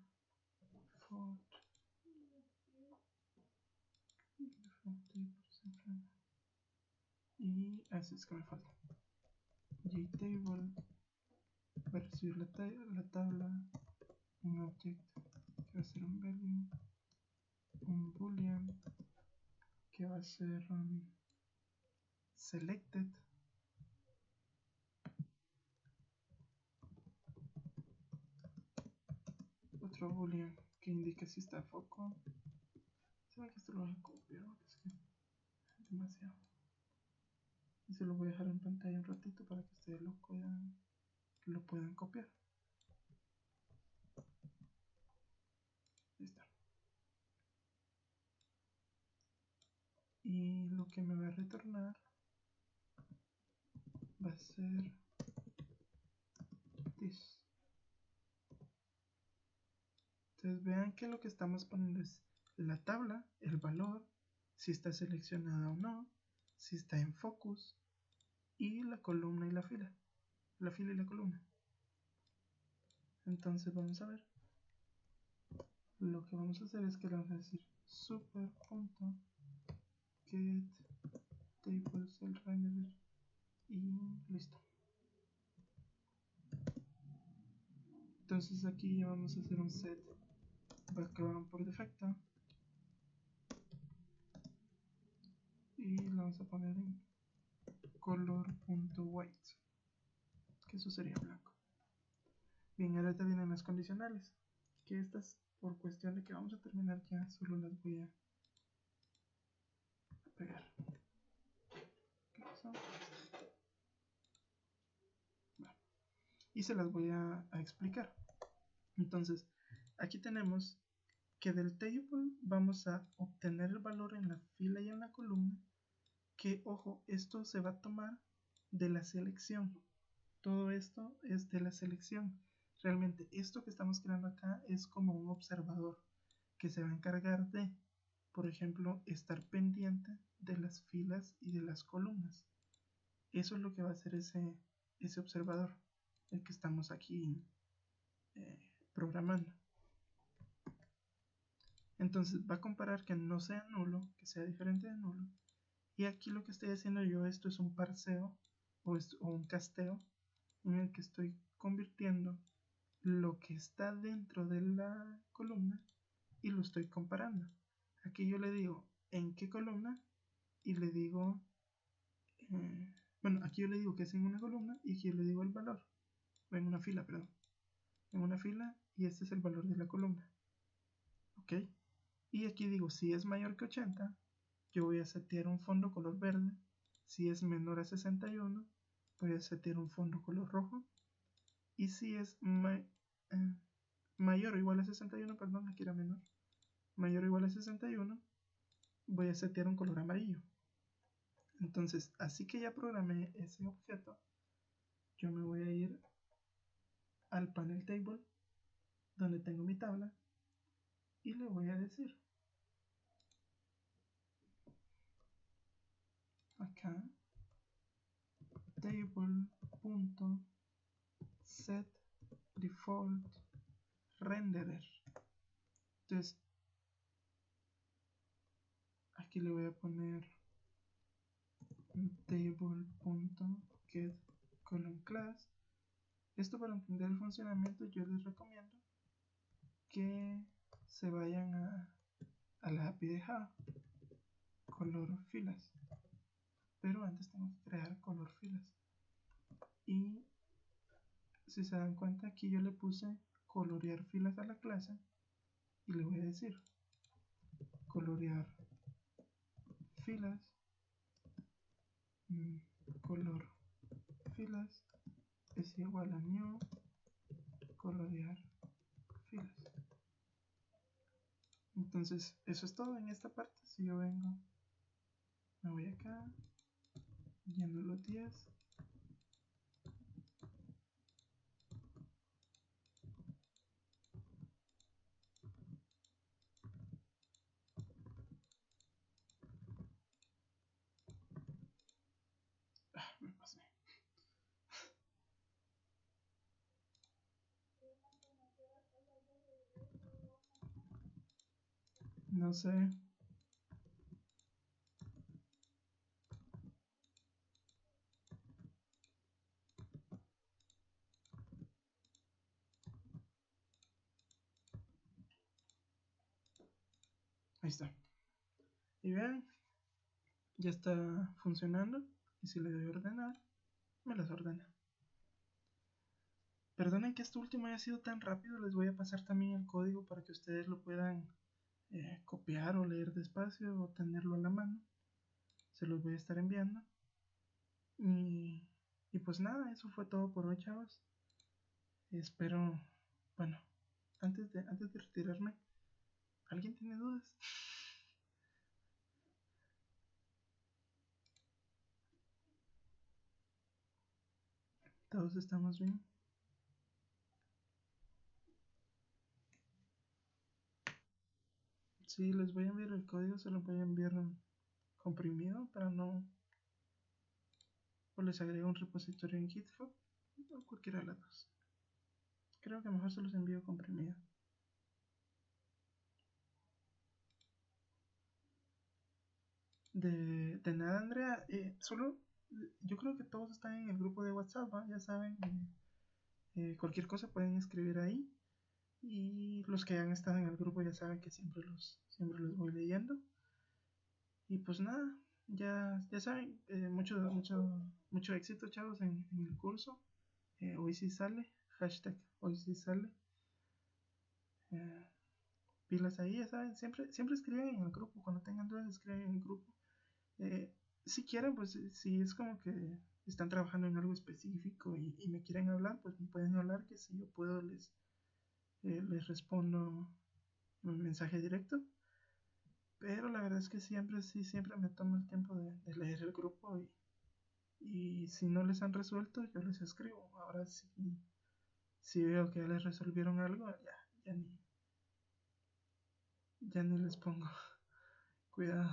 Así es que me falta. JTable va a recibir la tabla, un object que va a ser un value, un boolean que va a ser selected, otro boolean que indica si está foco. Saben que esto lo voy a copiar porque es que es demasiado. Y se lo voy a dejar en pantalla un ratito para que ustedes lo puedan copiar. Ahí está. Y lo que me va a retornar va a ser this. Entonces vean que lo que estamos poniendo es la tabla, el valor, si está seleccionada o no, si está en focus, y la columna y la fila y la columna. Entonces vamos a ver. Lo que vamos a hacer es que le vamos a decir super.getTablesRenderer y listo. Entonces aquí ya vamos a hacer un set background por defecto y lo vamos a poner en color.white, que eso sería blanco. Bien, ahorita vienen las condicionales, que estas por cuestión de que vamos a terminar ya solo las voy a pegar. ¿Qué pasó? Bueno, y se las voy a explicar. Entonces aquí tenemos que del table vamos a obtener el valor en la fila y en la columna, que ojo, esto se va a tomar de la selección. Todo esto es de la selección. Realmente esto que estamos creando acá es como un observador que se va a encargar de, por ejemplo, estar pendiente de las filas y de las columnas. Eso es lo que va a hacer ese observador, el que estamos aquí programando. Entonces va a comparar que no sea nulo, que sea diferente de nulo. Y aquí lo que estoy haciendo yo, esto es un parseo o un casteo en el que estoy convirtiendo lo que está dentro de la columna y lo estoy comparando. Aquí yo le digo en qué columna y le digo, bueno, aquí yo le digo que es en una columna y aquí yo le digo el valor, o en una fila, perdón, en una fila y este es el valor de la columna. Ok, y aquí digo si es mayor que 80, yo voy a setear un fondo color verde. Si es menor a 61, voy a setear un fondo color rojo. Y si es mayor o igual a 61, perdón, aquí era menor, mayor o igual a 61, voy a setear un color amarillo. Entonces, así que ya programé ese objeto, yo me voy a ir al panel table, donde tengo mi tabla, y le voy a decir acá table.setDefaultRenderer. Entonces, aquí le voy a poner table.getColumnClass. Esto, para entender el funcionamiento, yo les recomiendo que se vayan a la API de Java, color filas. Pero antes tengo que crear color filas. Y si se dan cuenta, aquí yo le puse colorear filas a la clase y le voy a decir colorear filas, color filas es igual a new colorear filas. Entonces eso es todo en esta parte. Si yo vengo, me voy acá, lleno los 10, me pasé. No sé. Ahí está. Y vean, ya está funcionando. Y si le doy a ordenar, me las ordena. Perdonen que esto último haya sido tan rápido. Les voy a pasar también el código para que ustedes lo puedan copiar o leer despacio o tenerlo a la mano. Se los voy a estar enviando. Y pues nada, eso fue todo por hoy, chavos. Espero, bueno, antes de retirarme, ¿alguien tiene dudas? ¿Todos estamos bien? Sí, les voy a enviar el código, se lo voy a enviar comprimido para no... O les agrego un repositorio en GitHub o cualquiera de las dos. Creo que mejor se los envío comprimido. De nada, Andrea. Solo yo creo que todos están en el grupo de WhatsApp, ¿no? Ya saben, cualquier cosa pueden escribir ahí. Y los que han estado en el grupo ya saben que siempre los voy leyendo. Y pues nada, ya saben, mucho éxito, chavos, en el curso. Hoy sí sale, hashtag hoy sí sale. Eh, Pilas ahí, ya saben, siempre escriben en el grupo. Cuando tengan dudas, escriben en el grupo. Eh, si quieren, pues si es como que están trabajando en algo específico y me quieren hablar, pues me pueden hablar, que si yo puedo les respondo un mensaje directo. Pero la verdad es que siempre me tomo el tiempo de leer el grupo y si no les han resuelto, yo les escribo. Ahora sí, si veo que ya les resolvieron algo, ya ni, ya ni les pongo. Cuidado,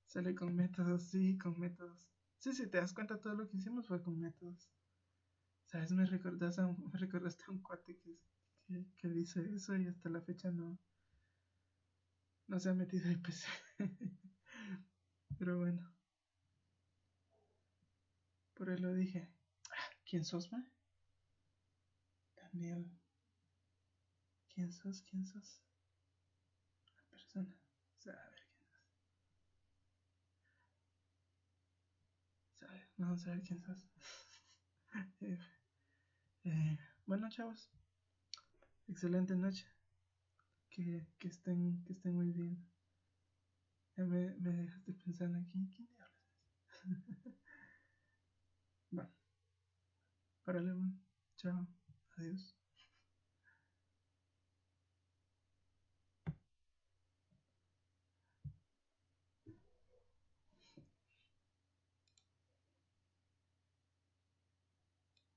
sale con métodos, sí, con métodos. Sí, si te das cuenta, todo lo que hicimos fue con métodos. ¿Sabes? Me recordaste a un cuate que dice eso y hasta la fecha no se ha metido en PC. Pero bueno, por ahí lo dije. ¿Quién sos, man? Daniel. ¿Quién sos? ¿Quién sos? La persona. O sea, a ver quién sabe. Vamos a ver quién sos. Eh, bueno, chavos. Excelente noche. Que estén muy bien. Ya me dejaste pensando aquí. ¿Quién diablos es? Bueno, párale, bueno. Chao. Adiós.